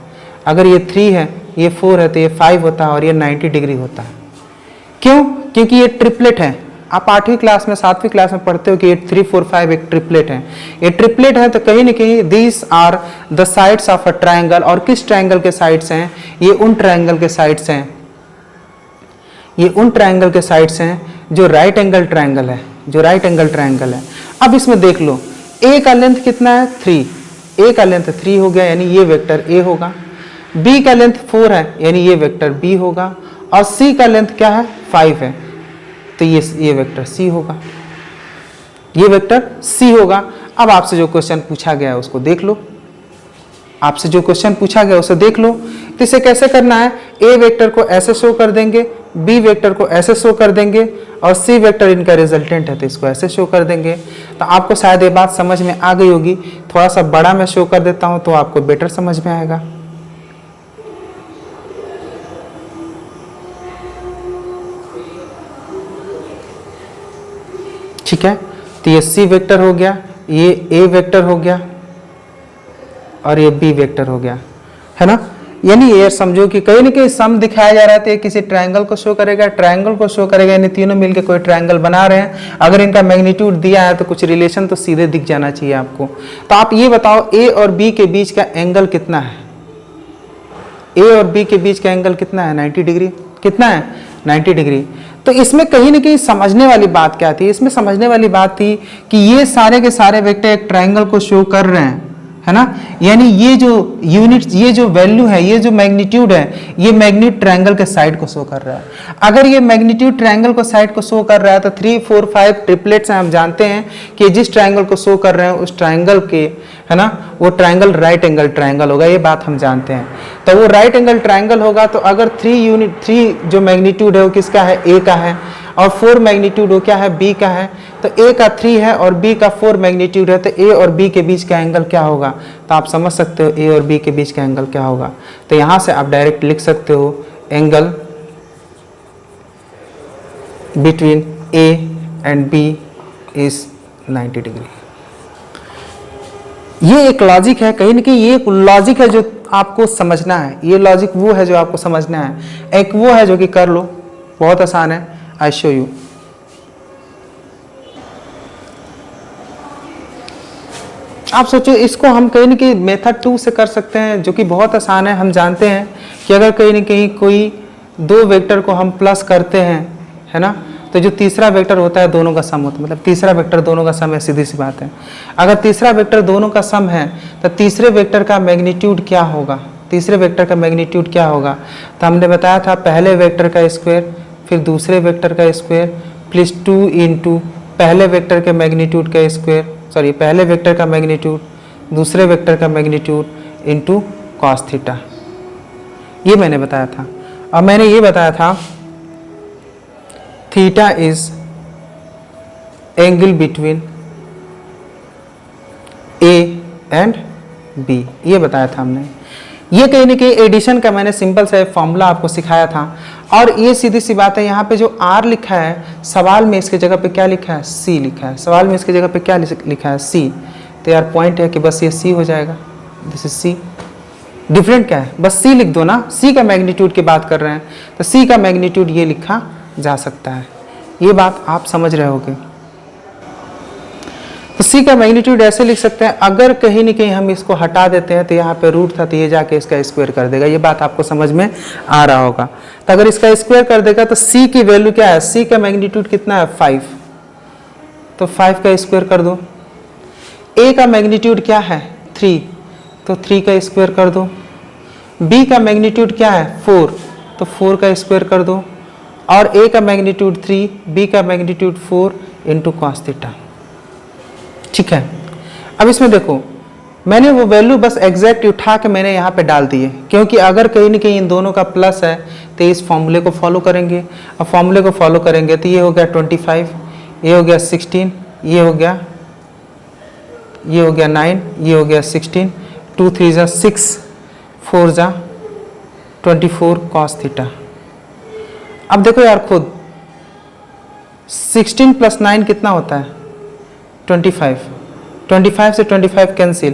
अगर ये 3 है, ये 4 है तो ये 5 होता है और ये 90 डिग्री होता है। क्यों? क्योंकि ये ट्रिपलेट है। आप 8वीं क्लास में 7वीं क्लास में पढ़ते हो कि ये 3, 4, 5 एक ट्रिपलेट है। ये ट्रिपलेट है तो कहीं ना कहीं these are the sides of a triangle. और किस ट्रायंगल के साइड्स हैं? ये उन ट्रायंगल के साइड्स हैं, ये उन ट्रायंगल के साइड्स हैं जो राइट एंगल ट्रायंगल है, जो राइट एंगल ट्रायंगल है। अब इसमें देख लो a का लेंथ कितना है? 3। a का लेंथ 3 हो गया यानी ये वेक्टर a होगा। b का लेंथ 4 है यानी ये वेक्टर b होगा। और c का लेंथ क्या है? 5 है तो ये वेक्टर c होगा, ये वेक्टर c होगा। अब आपसे जो क्वेश्चन पूछा गया है उसको देख लो, आपसे जो क्वेश्चन पूछा गया उसे देख लो। तो इसे कैसे करना है? a वेक्टर को ऐसे शो कर देंगे, b वेक्टर को ऐसे शो कर देंगे और c वेक्टर इनका रिजल्टेंट है तो इसको ऐसे शो कर देंगे। तो आपको शायद ये बात समझ में आ गई होगी। थोड़ा सा बड़ा मैं शो कर देता हूं तो आपको बेटर समझ में आएगा। ठीक है, तो ये c वेक्टर हो गया, ये a वेक्टर हो गया और ये b वेक्टर हो गया, है ना। यानी ये समझो कि कहीं ना कहीं सम दिखाया जा रहा है तो ये किसी ट्रायंगल को शो करेगा, ट्रायंगल को शो करेगा, यानी तीनों मिलके कोई ट्रायंगल बना रहे हैं। अगर इनका मैग्नीट्यूड दिया है तो कुछ रिलेशन तो सीधे दिख जाना चाहिए आपको। तो आप ये बताओ a और b के बीच का एंगल कितना है? ए और बी के बीच का एंगल कितना है 90 डिग्री, कितना है 90 डिग्री। तो इसमें कहीं ना कहीं समझने वाली बात क्या थी, इसमें समझने वाली बात थी कि ये सारे के सारे वेक्टर एक ट्रायंगल को शो कर रहे हैं, है ना, यानी ये जो यूनिट, ये जो वैल्यू है, ये जो मैग्नीट्यूड है, ये मैग्नीट्यूड ट्रायंगल के साइड को शो कर रहा है। अगर ये मैग्नीट्यूड ट्रायंगल को साइड को शो कर रहा है तो 3, 4, 5 ट्रिपलेट्स हैं, हम जानते हैं कि जिस ट्रायंगल को शो कर रहे हैं उस ट्रायंगल के, है ना, वो ट्रायंगल राइट एंगल ट्रायंगल होगा, ये बात हम जानते हैं। तो वो राइट एंगल ट्रायंगल होगा तो अगर 3 जो मैग्नीट्यूड है वो किसका है, ए का है, और 4 मैग्नीट्यूड वो क्या है, बी का है। तो ए का 3 है और बी का 4 मैग्नीट्यूड है, तो ए और बी के बीच का एंगल क्या होगा, तो आप समझ सकते हो ए और बी के बीच का एंगल क्या होगा। तो यहां से आप डायरेक्ट लिख सकते हो angle between A and B is 90 degree. ये एक लॉजिक है, कहीं ना कहीं ये एक लॉजिक है जो आपको समझना है, ये लॉजिक वो है जो आपको समझना है, एक वो है जो कि कर लो, बहुत आसान है, आई शो यू। आप सोचो इसको हम कहीं ना कहीं मेथड 2 से कर सकते हैं जो कि बहुत आसान है। हम जानते हैं कि अगर कहीं ना कहीं कोई 2 वेक्टर को हम प्लस करते हैं, है ना, तो जो तीसरा वेक्टर होता है दोनों का सम होता है, मतलब तीसरा वेक्टर दोनों का सम है, सीधी सी बात है। अगर तीसरा वेक्टर दोनों का सम है तो तीसरे वेक्टर का मैग्नीट्यूड क्या होगा, तीसरे वेक्टर का मैग्नीट्यूड क्या होगा, तो हमने बताया था पहले वेक्टर का स्क्वायर फिर दूसरे वेक्टर का स्क्वायर प्लस 2 इंटू पहले वेक्टर के मैग्नीट्यूड का स्क्वायर, सॉरी पहले वेक्टर का मैग्नीट्यूड दूसरे वेक्टर का मैग्नीट्यूड इंटू कॉस थीटा, ये मैंने बताया था। और मैंने ये बताया था theta is angle between A and B, ये बताया था हमने। ये कहीं ना कहीं एडिशन का मैंने सिंपल सा फॉर्मूला आपको सिखाया था। और ये सीधी सी बात है, यहाँ पे जो आर लिखा है सवाल में इसके जगह पे क्या लिखा है, सी लिखा है, सवाल में इसके जगह पे क्या लिखा है, सी। तो यार पॉइंट है कि बस ये सी हो जाएगा, दिस इज सी। डिफरेंट क्या है, बस सी लिख दो ना, सी का मैग्नीट्यूड की बात कर रहे हैं तो सी का मैग्नीट्यूड ये लिखा जा सकता है, ये बात आप समझ रहे होगे। तो सी का मैग्नीट्यूड ऐसे लिख सकते हैं, अगर कहीं ना कहीं हम इसको हटा देते हैं तो यहाँ पे रूट था तो ये जाके इसका स्क्वायर कर देगा, ये बात आपको समझ में आ रहा होगा। तो अगर इसका स्क्वायर कर देगा तो सी की वैल्यू क्या है, सी का मैग्नीट्यूड कितना है 5, तो 5 का स्क्वायर कर दो। ए का मैग्नीट्यूड क्या है 3, तो 3 का स्क्वायर कर दो। बी का मैग्नीट्यूड क्या है 4, तो 4 का स्क्वायर कर दो। और ए का मैग्नीट्यूड 3, बी का मैग्नीट्यूड 4 इंटू कॉस थीटा, ठीक है। अब इसमें देखो मैंने वो वैल्यू बस एग्जैक्ट उठा के मैंने यहाँ पे डाल दी है, क्योंकि अगर कहीं ना कहीं इन दोनों का प्लस है तो इस फॉर्मूले को फॉलो करेंगे। अब फॉर्मूले को फॉलो करेंगे तो ये हो गया 25, ये हो गया 16, ये हो गया 9, ये हो गया 16, 2 3 जा 6, 4 जा 24 कॉस थीटा। अब देखो यार खुद 16 प्लस 9 कितना होता है 25, 25 से 25 कैंसिल,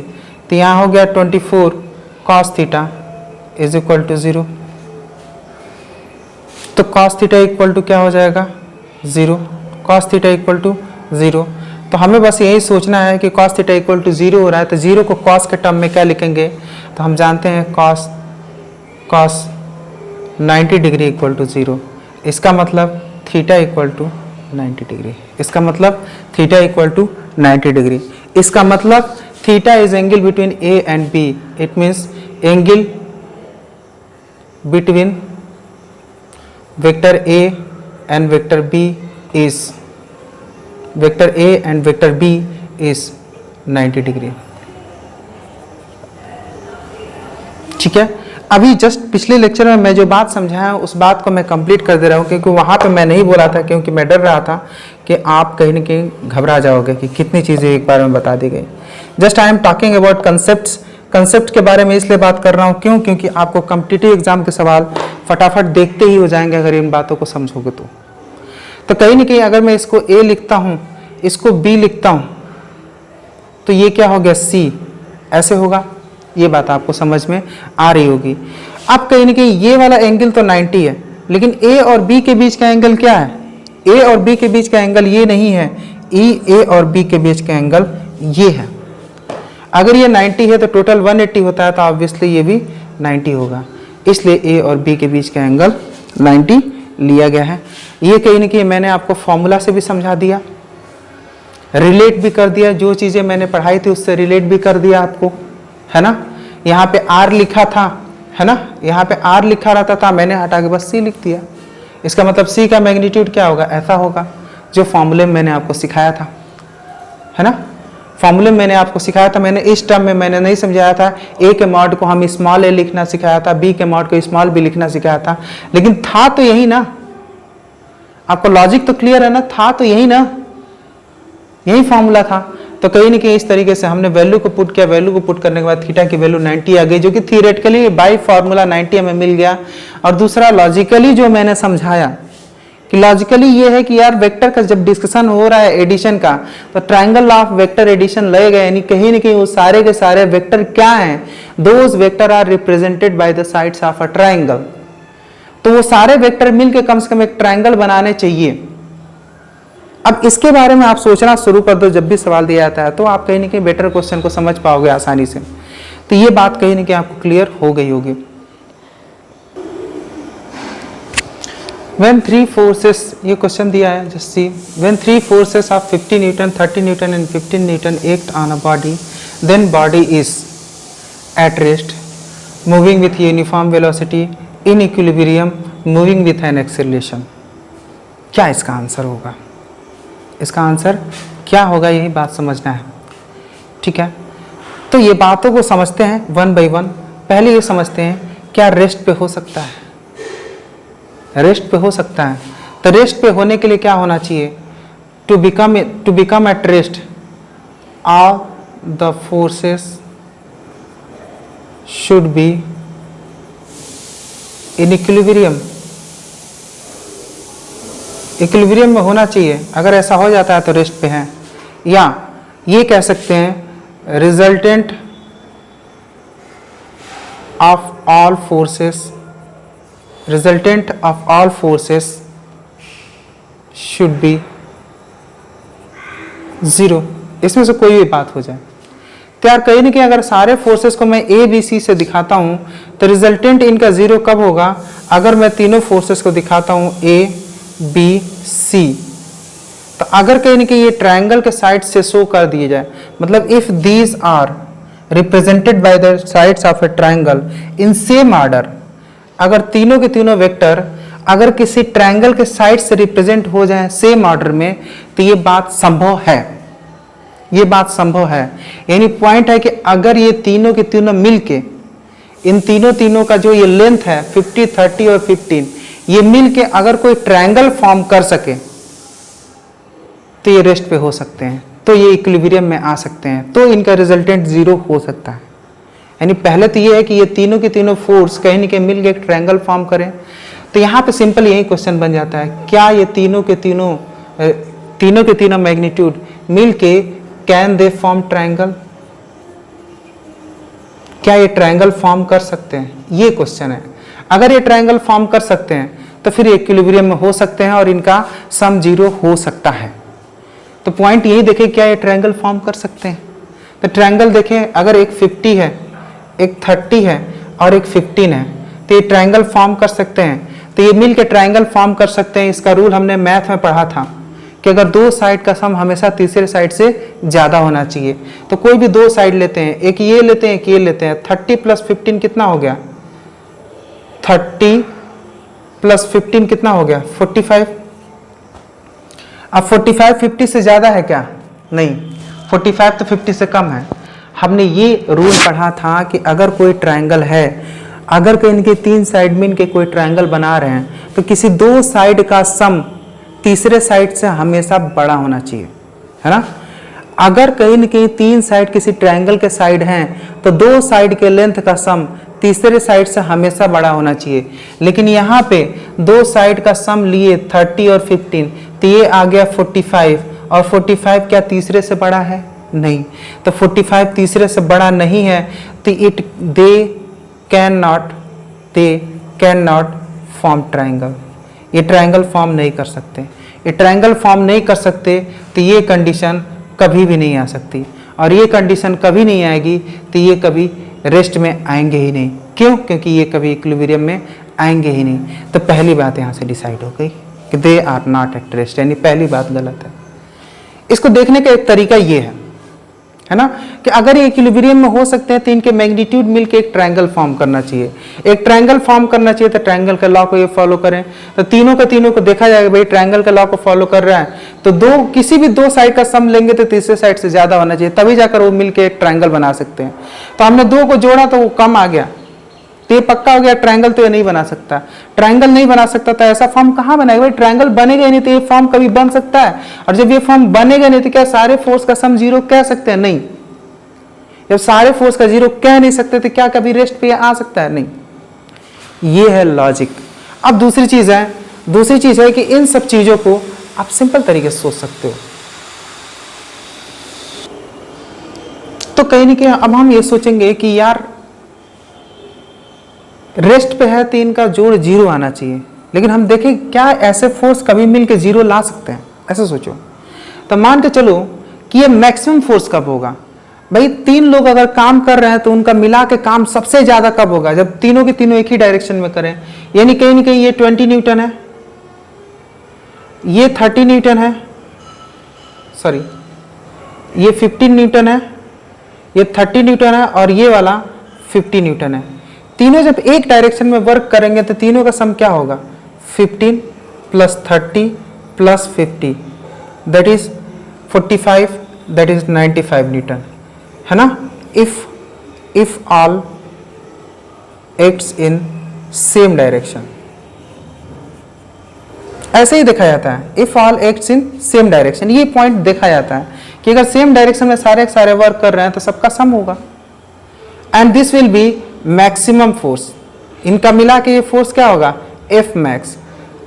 तो यहाँ हो गया 24 cos theta is equal to 0। तो कॉस थीटा इक्वल टू क्या हो जाएगा 0, कॉस थीटा इक्वल टू 0। तो हमें बस यही सोचना है कि कॉस थीटा इक्वल टू 0 हो रहा है, तो 0 को कॉस के टर्म में क्या लिखेंगे, तो हम जानते हैं कॉस 90 डिग्री इक्वल टू 0। इसका मतलब थीटा इक्वल टू 90 डिग्री, इसका मतलब थीटा इक्वल टू 90 डिग्री। इसका मतलब theta is angle between A and B, it means angle between vector A and vector B is vector A and vector B is 90 degree, ठीक है। अभी जस्ट पिछले लेक्चर में मैं जो बात समझाया उस बात को मैं कंप्लीट कर दे रहा हूँ, क्योंकि वहाँ पे मैं नहीं बोला था, क्योंकि मैं डर रहा था कि आप कहीं ना कहीं घबरा जाओगे कि कितनी चीज़ें एक बार में बता दी गई। Just I am talking about concept के बारे में इसलिए बात कर रहा हूँ क्यों, क्योंकि आपको कॉम्पिटिटिव एग्जाम के सवाल फटाफट देखते ही हो जाएंगे अगर इन बातों को समझोगे तो कहीं ना कहीं अगर मैं इसको ए लिखता हूँ, इसको बी लिखता हूँ, तो ये क्या हो गया सी, ऐसे होगा। ये बात आपको समझ में आ रही होगी। अब कहीं ना कहीं ये वाला एंगल तो 90 है, लेकिन ए और बी के बीच का एंगल क्या है, ए और बी के बीच का एंगल ये नहीं है, ए और बी के बीच का एंगल ये है। अगर ये 90 है तो टोटल 180 होता है, तो ऑब्वियसली ये भी 90 होगा। इसलिए ए और बी के बीच का एंगल 90 लिया गया है। ये कहीं ना कहीं मैंने आपको फॉर्मूला से भी समझा दिया, रिलेट भी कर दिया, जो चीज़ें मैंने पढ़ाई थी उससे रिलेट भी कर दिया आपको, है ना। यहाँ पे आर लिखा था, है ना, यहाँ पे आर लिखा रहता था, मैंने हटा के बस सी लिख दिया। इसका मतलब सी का मैग्नीट्यूड क्या होगा, ऐसा होगा जो फॉर्मूले में मैंने आपको सिखाया था, है ना। फॉर्मूले में मैंने आपको सिखाया था, मैंने इस टर्म में मैंने नहीं समझाया था। ए के मॉड को हम स्मॉल ए लिखना सिखाया था, बी के मॉड को स्मॉल बी लिखना सिखाया था, लेकिन था तो यही ना। आपको लॉजिक तो क्लियर है ना, था तो यही ना, यही फॉर्मूला था। तो कहीं ना कहीं इस तरीके से हमने वैल्यू को पुट किया, वैल्यू को पुट करने के बाद थीटा की वैल्यू 90 आ गई, जो कि थियोरेटिकली बाय फॉर्मूला 90 हमें मिल गया। और दूसरा लॉजिकली जो मैंने समझाया कि लॉजिकली ये है कि यार वेक्टर का जब डिस्कशन हो रहा है एडिशन का, तो ट्रायंगल ऑफ वेक्टर एडिशन लगेगा, यानी कहीं ना कहीं वो सारे के सारे वेक्टर क्या हैं, those vectors are represented by the sides of a triangle. तो वो सारे वेक्टर मिलके कम से कम एक ट्रायंगल बनाने चाहिए। अब इसके बारे में आप सोचना शुरू कर दो, जब भी सवाल दिया जाता है तो आप कहीं ना कहीं बेटर क्वेश्चन को समझ पाओगे आसानी से। तो ये बात कहीं ना कहीं आपको क्लियर हो गई होगी। When three forces, ये क्वेश्चन दिया है, just see, when three forces of 50 Newton, 30 Newton and 15 Newton act on a body, then body is at rest, moving with uniform velocity, in equilibrium, moving with an acceleration। क्या इसका आंसर होगा, इसका आंसर क्या होगा, यही बात समझना है, ठीक है। तो ये बातों को समझते हैं वन बाई वन। पहले ये समझते हैं क्या रेस्ट पे हो सकता है, रेस्ट पे हो सकता है। तो रेस्ट पे होने के लिए क्या होना चाहिए, to become at rest all the forces should be in equilibrium, equilibrium में होना चाहिए। अगर ऐसा हो जाता है तो रेस्ट पे है। या ये कह सकते हैं resultant of all forces, resultant of all forces should B zero. इसमें से कोई भी बात हो जाए तो यार कहीं ना कहीं अगर सारे फोर्सेस को मैं ए बी सी से दिखाता हूं तो रिजल्टेंट इनका जीरो कब होगा, अगर मैं तीनों फोर्सेस को दिखाता हूं ए बी सी। तो अगर कहीं ना कहीं ये ट्रायंगल के साइड से शो कर दिए जाए, मतलब if these are represented by the sides of a triangle in same order, अगर तीनों के तीनों वेक्टर अगर किसी ट्रायंगल के साइड से रिप्रेजेंट हो जाए सेम ऑर्डर में, तो ये बात संभव है, ये बात संभव है। यानी पॉइंट है कि अगर ये तीनों के तीनों मिलके, इन तीनों का जो ये लेंथ है 50, 30 और 15, ये मिलके अगर कोई ट्रायंगल फॉर्म कर सके तो ये रेस्ट पे हो सकते हैं, तो ये इक्विलिब्रियम में आ सकते हैं, तो इनका रिजल्टेंट जीरो हो सकता है। यानी पहले तो ये है कि ये तीनों के तीनों फोर्स कहीं ना कहीं मिलके एक ट्रायंगल फॉर्म करें। तो यहाँ पे सिंपल यही क्वेश्चन बन जाता है, क्या ये तीनों के तीनों मैग्नीट्यूड मिलके कैन दे फॉर्म ट्रायंगल, क्या ये ट्रायंगल फॉर्म कर सकते हैं, ये क्वेश्चन है। अगर ये ट्रायंगल फॉर्म कर सकते हैं तो फिर इक्विलिब्रियम में हो सकते हैं और इनका सम जीरो हो सकता है। तो पॉइंट यही देखें, क्या ये ट्रायंगल फॉर्म कर सकते हैं। तो ट्रायंगल देखें, अगर एक 50 है, एक 30 है और एक 15 है, तो ये ट्रायंगल फॉर्म कर सकते हैं। तो ये मिल के ट्रायंगल फॉर्म कर सकते हैं। इसका रूल हमने मैथ में पढ़ा था कि अगर दो साइड का सम हमेशा तीसरे साइड से ज़्यादा होना चाहिए। तो कोई भी दो साइड लेते हैं, एक ये लेते हैं, एक ये लेते हैं, 30 + 15 कितना हो गया, 30 + 15 कितना हो गया, 45। अब 45 50 से ज़्यादा है क्या, नहीं, 45 तो 50 से कम है। हमने ये रूल पढ़ा था कि अगर कोई ट्रायंगल है, अगर कहीं इनके तीन साइड में इनके कोई ट्रायंगल बना रहे हैं, तो किसी दो साइड का सम तीसरे साइड से हमेशा बड़ा होना चाहिए, है ना। अगर कहीं न कहीं तीन साइड किसी ट्रायंगल के साइड हैं तो दो साइड के लेंथ का सम तीसरे साइड से हमेशा बड़ा होना चाहिए। लेकिन यहाँ पे दो साइड का सम लिए 30 और 15, तो ये आ गया 45, और 45 क्या तीसरे से बड़ा है, नहीं। तो 45 तीसरे से बड़ा नहीं है, तो they can not form triangle, ये ट्रायंगल फॉर्म नहीं कर सकते। ये ट्रायंगल फॉर्म नहीं कर सकते तो ये कंडीशन कभी भी नहीं आ सकती, और ये कंडीशन कभी नहीं आएगी तो ये कभी रेस्ट में आएंगे ही नहीं। क्यों? क्योंकि ये कभी इक्विलिब्रियम में आएंगे ही नहीं। तो पहली बात यहाँ से डिसाइड हो गई कि they are not at rest, यानी पहली बात गलत है। इसको देखने का एक तरीका ये है ना, कि अगर ये इक्विलिब्रियम में हो सकते हैं तो इनके मैग्नीट्यूड मिलके एक ट्रायंगल फॉर्म करना चाहिए। एक ट्रायंगल फॉर्म करना चाहिए तो ट्रायंगल का लॉ को ये फॉलो करें। तो तीनों को देखा जाएगा भाई ट्रायंगल का लॉ को फॉलो कर रहा है, तो किसी भी दो साइड का सम लेंगे तो तीसरे साइड से ज्यादा होना चाहिए, तभी जाकर वो मिलके एक ट्रायंगल बना सकते हैं। तो हमने दो को जोड़ा तो वो कम आ गया, तो ये पक्का हो गया ट्रायंगल तो ये नहीं बना सकता। ट्रायंगल नहीं बना सकता तो ऐसा फॉर्म कहाँ बनाएगा भाई? ट्रायंगल बनेगा ही नहीं, तो ये फॉर्म कभी बन सकता है? और जब ये फॉर्म बनेगा नहीं तो क्या सारे फोर्स का सम जीरो कह सकते हैं? नहीं। जब सारे फोर्स का जीरो कह नहीं सकते तो क्या कभी रेस्ट पे आ सकता है? नहीं। ये है लॉजिक। अब दूसरी चीज है कि इन सब चीजों को आप सिंपल तरीके से सोच सकते हो। तो कहीं ना कहीं अब हम ये सोचेंगे कि यार रेस्ट पे है तो इनका जोड़ जीरो आना चाहिए, लेकिन हम देखें क्या ऐसे फोर्स कभी मिलके जीरो ला सकते हैं? ऐसे सोचो। तो मान के चलो कि ये मैक्सिमम फोर्स कब होगा भाई? तीन लोग अगर काम कर रहे हैं तो उनका मिला के काम सबसे ज्यादा कब होगा? जब तीनों के तीनों एक ही डायरेक्शन में करें। यानी कहीं ना कहीं ये 20 न्यूटन है, ये 30 न्यूटन है, सॉरी ये 15 न्यूटन है, ये 30 न्यूटन है और ये वाला 50 न्यूटन है। तीनों जब एक डायरेक्शन में वर्क करेंगे तो तीनों का सम क्या होगा? 15 plus 30 plus 50 that is 45, that is 95 Newton, है ना। If all acts in same direction, ऐसे ही देखा जाता है। If all acts in same direction, ये पॉइंट देखा जाता है कि अगर सेम डायरेक्शन में सारे वर्क कर रहे हैं तो सबका सम होगा। And this will be maximum force. इनका मिला के ये फोर्स क्या होगा? F max.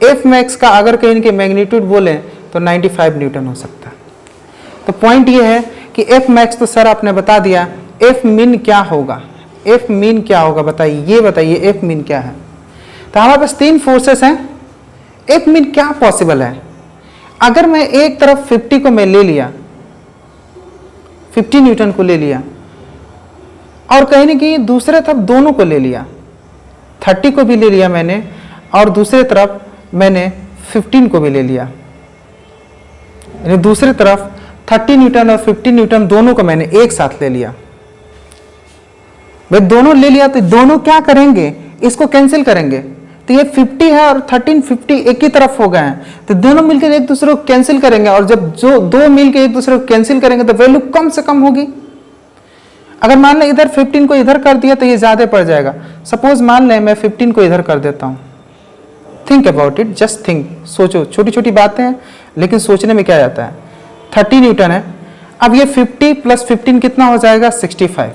एफ मैक्स का अगर कहीं इनके मैग्नीट्यूड बोले तो 95 न्यूटन हो सकता है। तो पॉइंट ये है कि एफ मैक्स तो सर आपने बता दिया, एफ मिन क्या होगा? एफ मिन क्या होगा बताइए, ये बताइए एफ मिन क्या है? तो हमारे पास तीन फोर्सेस हैं, एफ मिन क्या पॉसिबल है? अगर मैं एक तरफ 50 को मैं ले लिया, 50 न्यूटन को ले लिया, और कहीं ना कहीं दूसरे तरफ दोनों को ले लिया, 30 को भी ले लिया मैंने और दूसरे तरफ मैंने 15 को भी ले लिया, यानी दूसरी तरफ 30 न्यूटन और 50 न्यूटन दोनों को मैंने एक साथ ले लिया। भाई दोनों ले लिया तो दोनों क्या करेंगे? इसको कैंसिल करेंगे। तो ये 50 है और 13 50 एक ही तरफ हो गए हैं, तो दोनों मिलकर एक दूसरे को कैंसिल करेंगे, और जब जो दो मिलकर एक दूसरे को कैंसिल करेंगे तो वैल्यू कम से कम होगी। अगर मान लें इधर 15 को इधर कर दिया तो ये ज्यादा पड़ जाएगा। सपोज मान लें मैं 15 को इधर कर देता हूं। Think about it, just think, सोचो। छोटी छोटी बातें हैं लेकिन सोचने में क्या जाता है। 30 न्यूटन है, अब ये 50 प्लस 15 कितना हो जाएगा? 65,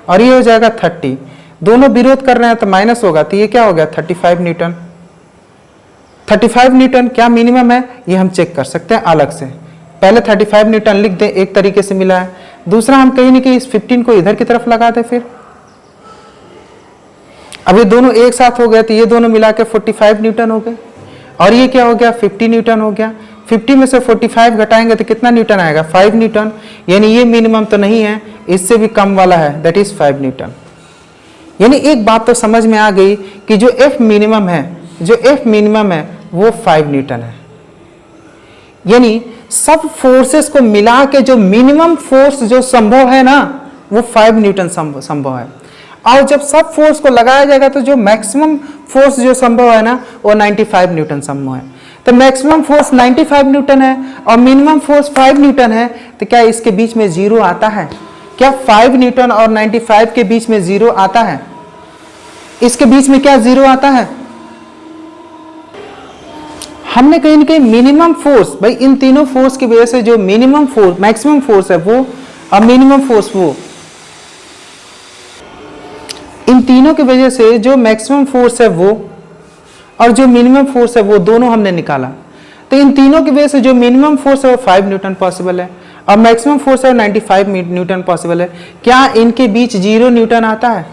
और ये हो जाएगा 30। दोनों विरोध कर रहे हैं तो माइनस होगा, तो ये क्या हो गया? 35 न्यूटन। 35 न्यूटन क्या मिनिमम है ये हम चेक कर सकते हैं अलग से। पहले 35 न्यूटन लिख दें, एक तरीके से मिला है। दूसरा हम कहीं ना कहीं इस 15 को इधर की तरफ लगा दें। फिर अब ये दोनों एक साथ हो गए तो ये दोनों मिला के 45 न्यूटन हो गए, और ये क्या हो गया? 50 न्यूटन हो गया। 50 में से 45 घटाएंगे तो कितना न्यूटन आएगा? 5 न्यूटन। यानी ये मिनिमम तो नहीं है, इससे भी कम वाला है, दैट इज 5 न्यूटन। यानी एक बात तो समझ में आ गई कि जो एफ मिनिमम है वो 5 न्यूटन है। यानी सब फोर्सेस को मिला के जो मिनिमम फोर्स जो संभव है ना वो 5 न्यूटन संभव है, और जब सब फोर्स को लगाया जाएगा तो जो मैक्सिमम फोर्स जो संभव है ना वो 95 न्यूटन संभव है। तो मैक्सिमम फोर्स 95 न्यूटन है और मिनिमम फोर्स 5 न्यूटन है, तो क्या इसके बीच में जीरो आता है? क्या 5 न्यूटन और 95 के बीच में जीरो आता है? इसके बीच में क्या जीरो आता है? हमने कहीं ना कहीं मिनिमम फोर्स, भाई इन तीनों फोर्स की वजह से जो मिनिमम फोर्स मैक्सिमम फोर्स है वो और मिनिमम फोर्स वो, इन तीनों की वजह से जो मैक्सिमम फोर्स है वो और जो मिनिमम फोर्स है वो दोनों हमने निकाला। तो इन तीनों की वजह से जो मिनिमम फोर्स है वो 5 न्यूटन पॉसिबल है और मैक्सिमम फोर्स है 95 न्यूटन पॉसिबल है। क्या इनके बीच 0 न्यूटन आता है?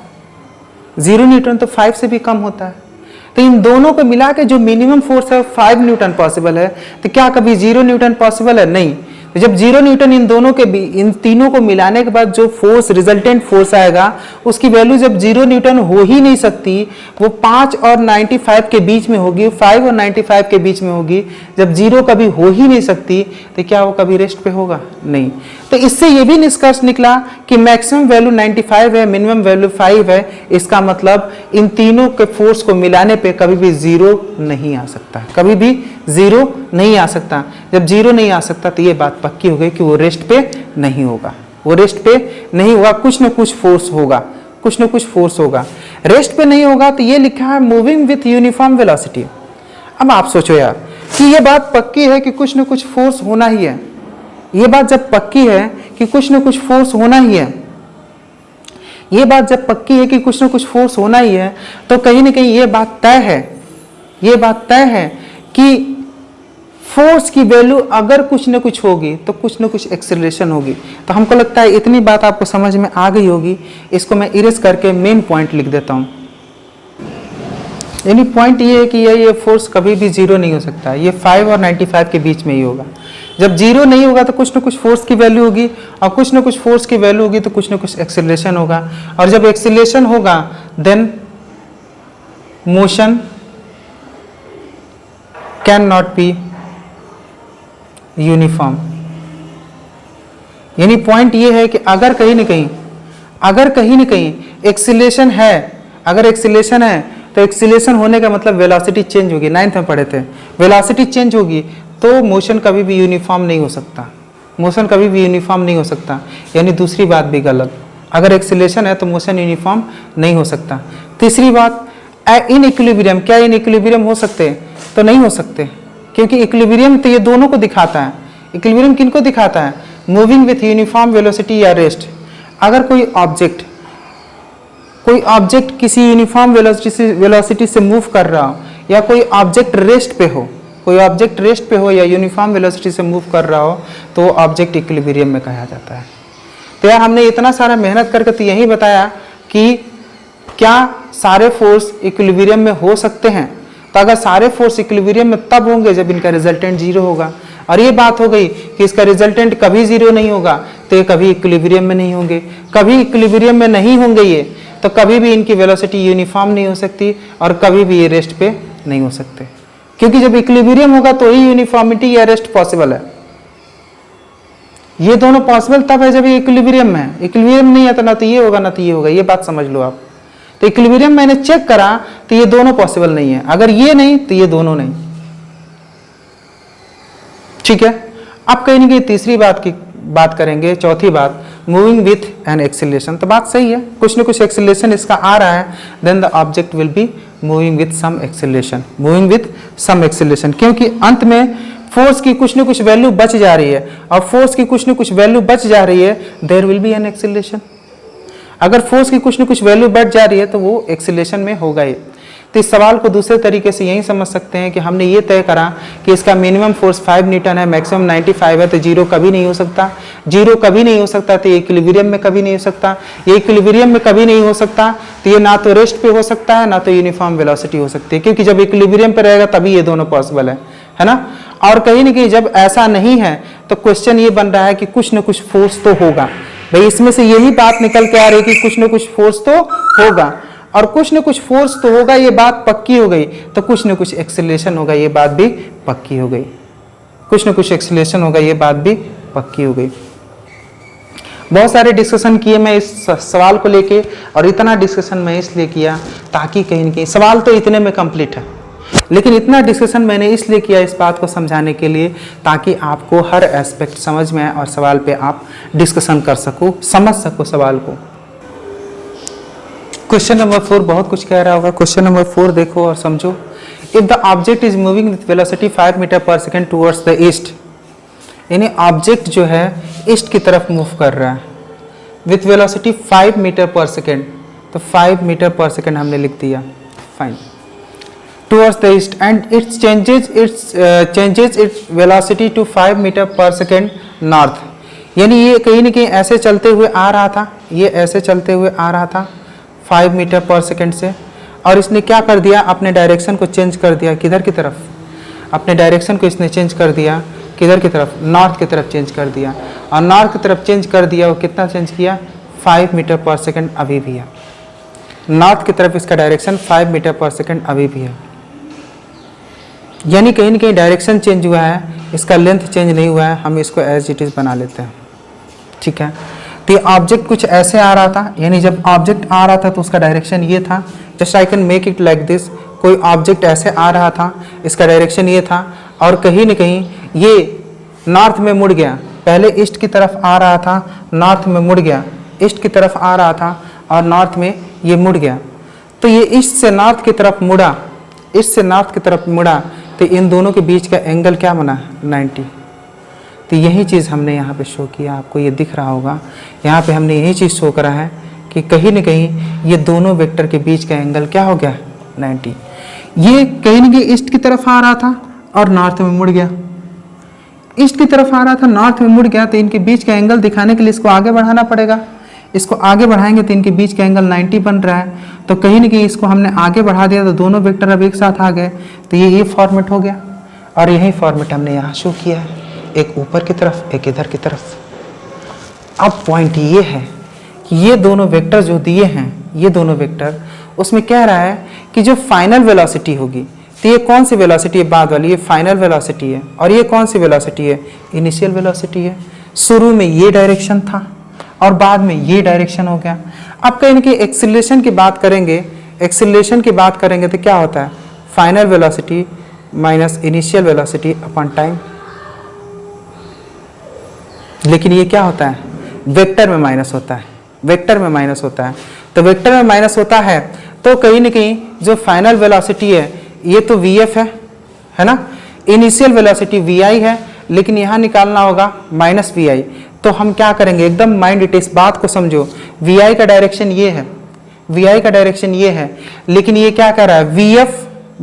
0 न्यूटन तो 5 से भी कम होता है। तो इन दोनों को मिला के जो मिनिमम फोर्स है 5 न्यूटन पॉसिबल है, तो क्या कभी 0 न्यूटन पॉसिबल है? नहीं। तो जब 0 न्यूटन इन तीनों को मिलाने के बाद जो फोर्स रिजल्टेंट फोर्स आएगा उसकी वैल्यू जब 0 न्यूटन हो ही नहीं सकती, वो 5 और 95 के बीच में होगी, 5 और 95 के बीच में होगी। जब 0 कभी हो ही नहीं सकती तो क्या वो कभी रेस्ट पे होगा? नहीं। तो इससे ये भी निष्कर्ष निकला कि मैक्सिमम वैल्यू 95 है, मिनिमम वैल्यू 5 है। इसका मतलब इन तीनों के फोर्स को मिलाने पे कभी भी 0 नहीं आ सकता, कभी भी 0 नहीं आ सकता। जब 0 नहीं आ सकता तो ये बात पक्की हो गई कि वो रेस्ट पे नहीं होगा, वो रेस्ट पे नहीं होगा, कुछ ना कुछ फोर्स होगा, कुछ ना कुछ फोर्स होगा। रेस्ट पे नहीं होगा तो ये लिखा है मूविंग विथ यूनिफॉर्म वेलोसिटी। अब आप सोचो यार कि ये बात पक्की है कि कुछ ना कुछ फोर्स होना ही है। ये बात जब पक्की है कि कुछ ना कुछ फोर्स होना ही है, ये बात जब पक्की है कि कुछ ना कुछ फोर्स होना ही है, तो कहीं ना कहीं ये बात तय है, ये बात तय है कि फोर्स की वैल्यू अगर कुछ ना कुछ होगी तो कुछ ना कुछ एक्सेलरेशन होगी। तो हमको लगता है इतनी बात आपको समझ में आ गई होगी। इसको मैं इरेज करके मेन पॉइंट लिख देता हूँ। यानी पॉइंट ये है कि ये फोर्स कभी भी 0 नहीं हो सकता, ये 5 और 95 के बीच में ही होगा। जब 0 नहीं होगा तो कुछ ना कुछ फोर्स की वैल्यू होगी, और कुछ ना कुछ फोर्स की वैल्यू होगी तो कुछ ना कुछ एक्सेलरेशन होगा, और जब एक्सेलरेशन होगा then motion can not be uniform. यानी पॉइंट ये है कि अगर कहीं ना कहीं एक्सीलरेशन है, अगर एक्सीलरेशन है तो एक्सीलरेशन होने का मतलब वेलोसिटी चेंज होगी। 9th में पढ़े थे, वेलोसिटी चेंज होगी तो मोशन कभी भी यूनिफॉर्म नहीं हो सकता, मोशन कभी भी यूनिफॉर्म नहीं हो सकता। यानी दूसरी बात भी गलत, अगर एक्सीलरेशन है तो मोशन यूनिफॉर्म नहीं हो सकता। तीसरी बात, इन इक्विलिब्रियम, क्या इन इक्विलिब्रियम हो सकते? तो नहीं हो सकते, क्योंकि इक्विलिब्रियम तो ये दोनों को दिखाता है। इक्विलिब्रियम किनको दिखाता है? मूविंग विथ यूनिफॉर्म वेलोसिटी या रेस्ट। अगर कोई ऑब्जेक्ट किसी यूनिफॉर्म वेलोसिटी से मूव कर रहा हो, या कोई ऑब्जेक्ट रेस्ट पे हो, कोई ऑब्जेक्ट रेस्ट पे हो या यूनिफॉर्म वेलोसिटी से मूव कर रहा हो, तो ऑब्जेक्ट इक्विलिब्रियम में कहा जाता है। तो यार हमने इतना सारा मेहनत करके तो यही बताया कि क्या सारे फोर्स इक्विलिब्रियम में हो सकते हैं। तो अगर सारे फोर्स इक्विलिब्रियम में तब होंगे जब इनका रिजल्टेंट 0 होगा, और ये बात हो गई कि इसका रिजल्टेंट कभी 0 नहीं होगा तो ये कभी इक्विलिब्रियम में नहीं होंगे। कभी इक्विलिब्रियम में नहीं होंगे ये तो कभी भी इनकी वेलोसिटी यूनिफॉर्म नहीं हो सकती, और कभी भी ये रेस्ट पे नहीं हो सकते, क्योंकि जब इक्विलिब्रियम होगा तो ही यूनिफॉर्मिटी या रेस्ट पॉसिबल है। ये दोनों पॉसिबल तब है जब ये इक्विलिब्रियम में है। इक्विलिब्रियम नहीं है तो ना तो ये होगा ना तो ये होगा, ये बात समझ लो आप। तो इक्विलिब्रियम मैंने चेक करा तो ये दोनों पॉसिबल नहीं है, अगर ये नहीं तो ये दोनों नहीं। ठीक है, अब कहीं ना कहीं तीसरी बात करेंगे, चौथी बात, मूविंग विथ एन एक्सीलरेशन। तो बात सही है, कुछ ना कुछ एक्सीलरेशन इसका आ रहा है, then the object will be moving with some acceleration, moving with some acceleration, क्योंकि अंत में फोर्स की कुछ ना कुछ वैल्यू बच जा रही है, और फोर्स की कुछ ना कुछ वैल्यू बच जा रही है, there will be an acceleration. अगर फोर्स की कुछ ना कुछ वैल्यू बढ़ जा रही है तो वो एक्सीलरेशन में होगा ही। तो इस सवाल को दूसरे तरीके से यही समझ सकते हैं कि हमने ये तय करा कि इसका मिनिमम फोर्स 5 न्यूटन है, मैक्सिमम 95 है, तो 0 कभी नहीं हो सकता। 0 कभी नहीं हो सकता तो ये इक्विलिब्रियम में कभी नहीं हो सकता। ये इक्विलिब्रियम में कभी नहीं हो सकता तो ये ना तो रेस्ट पे हो सकता है ना तो यूनिफॉर्म वेलोसिटी हो सकती है, क्योंकि जब इक्विलिब्रियम पे रहेगा तभी ये दोनों पॉसिबल है ना। और कहीं ना कहीं जब ऐसा नहीं है तो क्वेश्चन ये बन रहा है कि कुछ ना कुछ फोर्स तो होगा। भाई इसमें से यही बात निकल के आ रही है कि कुछ ना कुछ फोर्स तो होगा, और कुछ ना कुछ फोर्स तो होगा, ये बात पक्की हो गई। तो कुछ ना कुछ एक्सीलरेशन होगा, ये बात भी पक्की हो गई। कुछ ना कुछ एक्सीलरेशन होगा, ये बात भी पक्की हो गई। बहुत सारे डिस्कशन किए मैं इस सवाल को लेके, और इतना डिस्कशन मैं इसलिए किया ताकि कहीं ना कहीं सवाल तो इतने में कंप्लीट है, लेकिन इतना डिस्कशन मैंने इसलिए किया इस बात को समझाने के लिए ताकि आपको हर एस्पेक्ट समझ में आए और सवाल पे आप डिस्कशन कर सको, समझ सको सवाल को। क्वेश्चन नंबर 4 बहुत कुछ कह रहा होगा। क्वेश्चन नंबर 4 देखो और समझो। If the object is moving with velocity 5 metre per second towards the east, यानी ऑब्जेक्ट जो है ईस्ट की तरफ मूव कर रहा है with velocity 5 metre per second, तो 5 मीटर पर सेकेंड हमने लिख दिया, fine, towards the east and it changes its velocity to 5 metre per second north. यानी ये कहीं ना कहीं ऐसे चलते हुए आ रहा था, ये ऐसे चलते हुए आ रहा था 5 मीटर पर सेकेंड से, और इसने क्या कर दिया, अपने डायरेक्शन को चेंज कर दिया। किधर की तरफ? अपने डायरेक्शन को इसने चेंज कर दिया किधर की तरफ, नॉर्थ की तरफ चेंज कर दिया, और नॉर्थ की तरफ चेंज कर दिया, वो कितना चेंज किया, 5 मीटर पर सेकंड अभी भी है। नॉर्थ की तरफ इसका डायरेक्शन 5 मीटर पर सेकंड अभी भी है, यानी कहीं ना कहीं डायरेक्शन चेंज हुआ है, इसका लेंथ चेंज नहीं हुआ है। हम इसको एज इट इज़ बना लेते हैं, ठीक है। तो ये ऑब्जेक्ट कुछ ऐसे आ रहा था, यानी जब ऑब्जेक्ट आ रहा था तो उसका डायरेक्शन ये था। Just I can make it like this, कोई ऑब्जेक्ट ऐसे आ रहा था, इसका डायरेक्शन ये था, और कहीं न कहीं ये नॉर्थ में मुड़ गया। पहले ईस्ट की तरफ आ रहा था, नॉर्थ में मुड़ गया, ईस्ट की तरफ आ रहा था और नॉर्थ में ये मुड़ गया। तो ये ईस्ट से नॉर्थ की तरफ मुड़ा, ईस्ट से नॉर्थ की तरफ मुड़ा, तो इन दोनों के बीच का एंगल क्या बना, 90। तो यही चीज़ हमने यहाँ पे शो किया, आपको ये दिख रहा होगा, यहाँ पे हमने यही चीज़ शो करा है कि कहीं न कहीं ये दोनों वेक्टर के बीच का एंगल क्या हो गया, 90। ये कहीं न कहीं ईस्ट की तरफ आ रहा था और नॉर्थ में मुड़ गया, ईस्ट की तरफ आ रहा था, नॉर्थ में मुड़ गया, तो इनके बीच का एंगल दिखाने के लिए इसको आगे बढ़ाना पड़ेगा। इसको आगे बढ़ाएंगे तो इनके बीच का एंगल 90 बन रहा है, तो कहीं न कहीं इसको हमने आगे बढ़ा दिया, तो दोनों वेक्टर अब एक साथ आ गए, तो ये फॉर्मेट हो गया। और यही फॉर्मेट हमने यहाँ शो किया है, एक ऊपर की तरफ, एक इधर की तरफ। अब पॉइंट ये है कि ये दोनों वेक्टर जो दिए हैं, ये दोनों वेक्टर, उसमें कह रहा है कि जो फाइनल वेलोसिटी होगी, तो ये कौन सी वेलोसिटी है, बाद वाली, ये फाइनल वेलोसिटी है, और ये कौन सी वेलोसिटी है, इनिशियल वेलोसिटी है। शुरू में ये डायरेक्शन था और बाद में ये डायरेक्शन हो गया। अब कहीं कि एक्सीलरेशन की बात करेंगे, एक्सीलरेशन की बात करेंगे तो क्या होता है, final velocity minus initial velocity upon time. लेकिन ये क्या होता है, वेक्टर में माइनस होता है, वेक्टर में माइनस होता है। तो वेक्टर में माइनस होता है तो कहीं न कहीं जो फाइनल वेलोसिटी है ये तो vf है ना, इनिशियल वेलोसिटी vi है, लेकिन यहाँ निकालना होगा माइनस vi। तो हम क्या करेंगे, एकदम माइंड इट, इस बात को समझो, vi का डायरेक्शन ये है, vi का डायरेक्शन ये है, लेकिन ये क्या कर रहा है,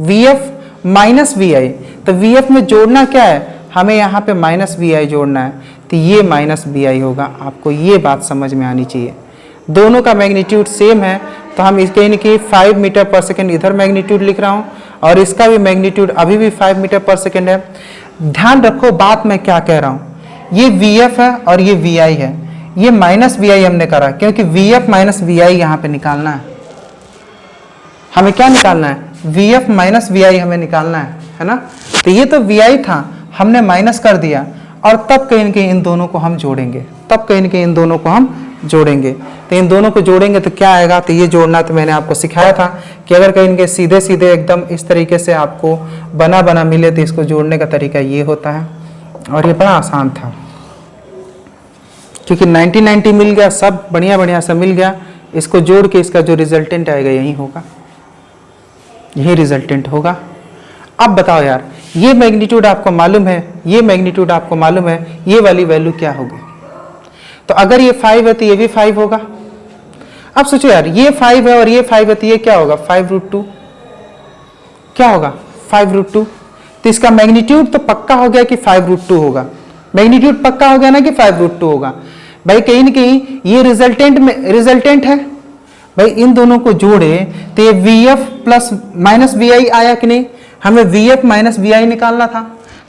vf माइनस vi। तो vf में जोड़ना क्या है, हमें यहाँ पे माइनस vi जोड़ना है, तो ये माइनस vi होगा। आपको ये बात समझ में आनी चाहिए, दोनों का मैग्नीट्यूड सेम है, तो हम इस कहीं न कहीं 5 मीटर पर सेकेंड इधर मैग्नीट्यूड लिख रहा हूँ, और इसका भी मैग्नीट्यूड अभी भी 5 मीटर पर सेकेंड है। ध्यान रखो बात मैं क्या कह रहा हूँ, ये vf है और ये vi है, ये माइनस vi हमने करा क्योंकि vf माइनस vi यहाँ पे निकालना है। हमें क्या निकालना है, vf माइनस vi हमें निकालना है ना। तो ये तो vi था, हमने माइनस कर दिया, और तब कहीं न कहीं इन दोनों को हम जोड़ेंगे, तब कहीं न कहीं इन दोनों को हम जोड़ेंगे। तो इन दोनों को जोड़ेंगे तो क्या आएगा, तो ये जोड़ना तो मैंने आपको सिखाया था कि अगर कहीं इनके सीधे सीधे एकदम इस तरीके से आपको बना बना मिले तो इसको जोड़ने का तरीका ये होता है, और ये बड़ा आसान था क्योंकि 90-90 मिल गया, सब बढ़िया बढ़िया सब मिल गया। इसको जोड़ के इसका जो रिजल्टेंट आएगा यही होगा, यही रिजल्टेंट होगा। अब बताओ यार, ये मैग्नीट्यूड आपको मालूम है, ये मैग्नीट्यूड आपको मालूम है, ये वाली वैल्यू क्या होगी। तो अगर ये 5 है तो ये भी 5 होगा। अब सोचो यार, ये 5 है और ये 5 है तो ये क्या होगा, 5√2 क्या होगा, 5√2। तो इसका मैग्नीट्यूड तो पक्का हो गया कि 5√2 होगा, मैग्नीट्यूड पक्का हो गया ना कि 5√2 होगा। भाई कहीं न कहीं ये रिजल्टेंट है, भाई इन दोनों को जोड़े तो ये vf प्लस माइनस vi आया कि नहीं, हमें vf माइनस vi निकालना था।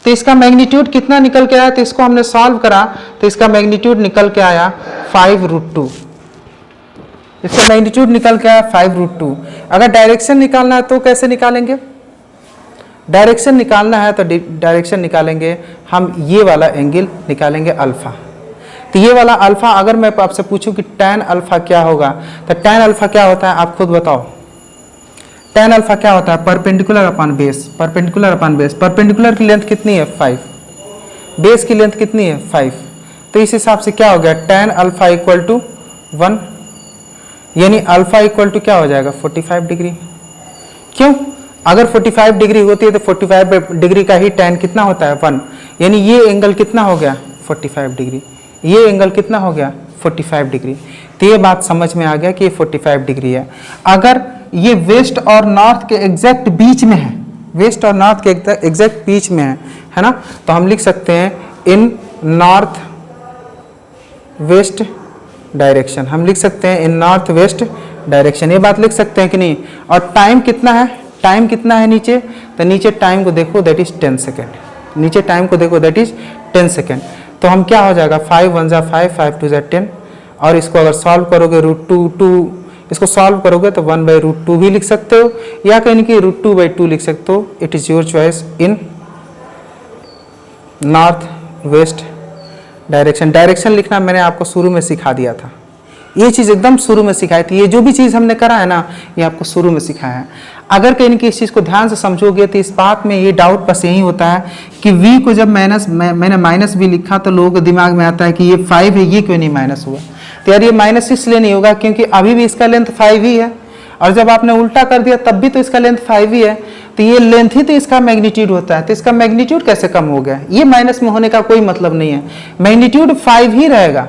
तो इसका मैग्नीट्यूड कितना निकल के आया, तो इसको हमने सॉल्व करा तो इसका मैग्नीट्यूड निकल के आया 5√2, इसका मैग्नीट्यूड निकल के आया 5√2। अगर डायरेक्शन निकालना है तो कैसे निकालेंगे, डायरेक्शन निकालना है तो डायरेक्शन निकालेंगे हम, ये वाला एंगल निकालेंगे अल्फा। तो ये वाला अल्फा, अगर मैं आपसे पूछूं कि tan अल्फा क्या होगा, तो tan अल्फा क्या होता है आप खुद बताओ। tan अल्फा क्या होता है, perpendicular upon base, perpendicular upon base. Perpendicular की लेंथ कितनी है 5, बेस की लेंथ कितनी है 5। तो इस हिसाब से क्या हो गया, tan अल्फा इक्वल टू 1, यानी अल्फा इक्वल टू क्या हो जाएगा 45 डिग्री। क्यों, अगर 45 डिग्री होती है तो 45 डिग्री का ही tan कितना होता है 1, यानी ये एंगल कितना हो गया 45 डिग्री, ये एंगल कितना हो गया 45 डिग्री। तो ये बात समझ में आ गया कि ये 45 डिग्री है। अगर ये वेस्ट और नॉर्थ के एग्जैक्ट बीच में है, वेस्ट और नॉर्थ के एग्जैक्ट बीच में है ना, तो हम लिख सकते हैं इन नॉर्थ वेस्ट डायरेक्शन, हम लिख सकते हैं इन नॉर्थ वेस्ट डायरेक्शन, ये बात लिख सकते हैं कि नहीं। और टाइम कितना है, टाइम कितना है नीचे, तो नीचे टाइम को देखो दैट इज 10 सेकेंड, नीचे टाइम को देखो, दैट इज 10 सेकेंड। तो हम क्या हो जाएगा, 5 1 जा 5, 5 2 जा 10, और इसको अगर सॉल्व करोगे √2 इसको सॉल्व करोगे तो 1/√2 भी लिख सकते हो, या कहीं कि √2/2 लिख सकते हो। It is your choice in north west direction. Direction लिखना मैंने आपको शुरू में सिखा दिया था, ये चीज़ एकदम शुरू में सिखाई थी। ये जो भी चीज़ हमने करा है ना, ये आपको शुरू में सिखाया है। अगर कहीं कि इस चीज़ को ध्यान से समझोगे तो इस बात में ये डाउट बस यही होता है कि v को जब मैंने माइनस भी लिखा तो लोगों के दिमाग में आता है कि ये 5 है, ये क्यों नहीं माइनस हुआ। तो यार ये माइनस इसलिए नहीं होगा क्योंकि अभी भी इसका लेंथ 5 ही है, और जब आपने उल्टा कर दिया तब भी तो इसका लेंथ 5 ही है। तो ये लेंथ ही तो इसका मैग्नीट्यूड होता है, तो इसका मैग्नीट्यूड कैसे कम हो गया। ये माइनस में होने का कोई मतलब नहीं है, मैग्नीट्यूड 5 ही रहेगा,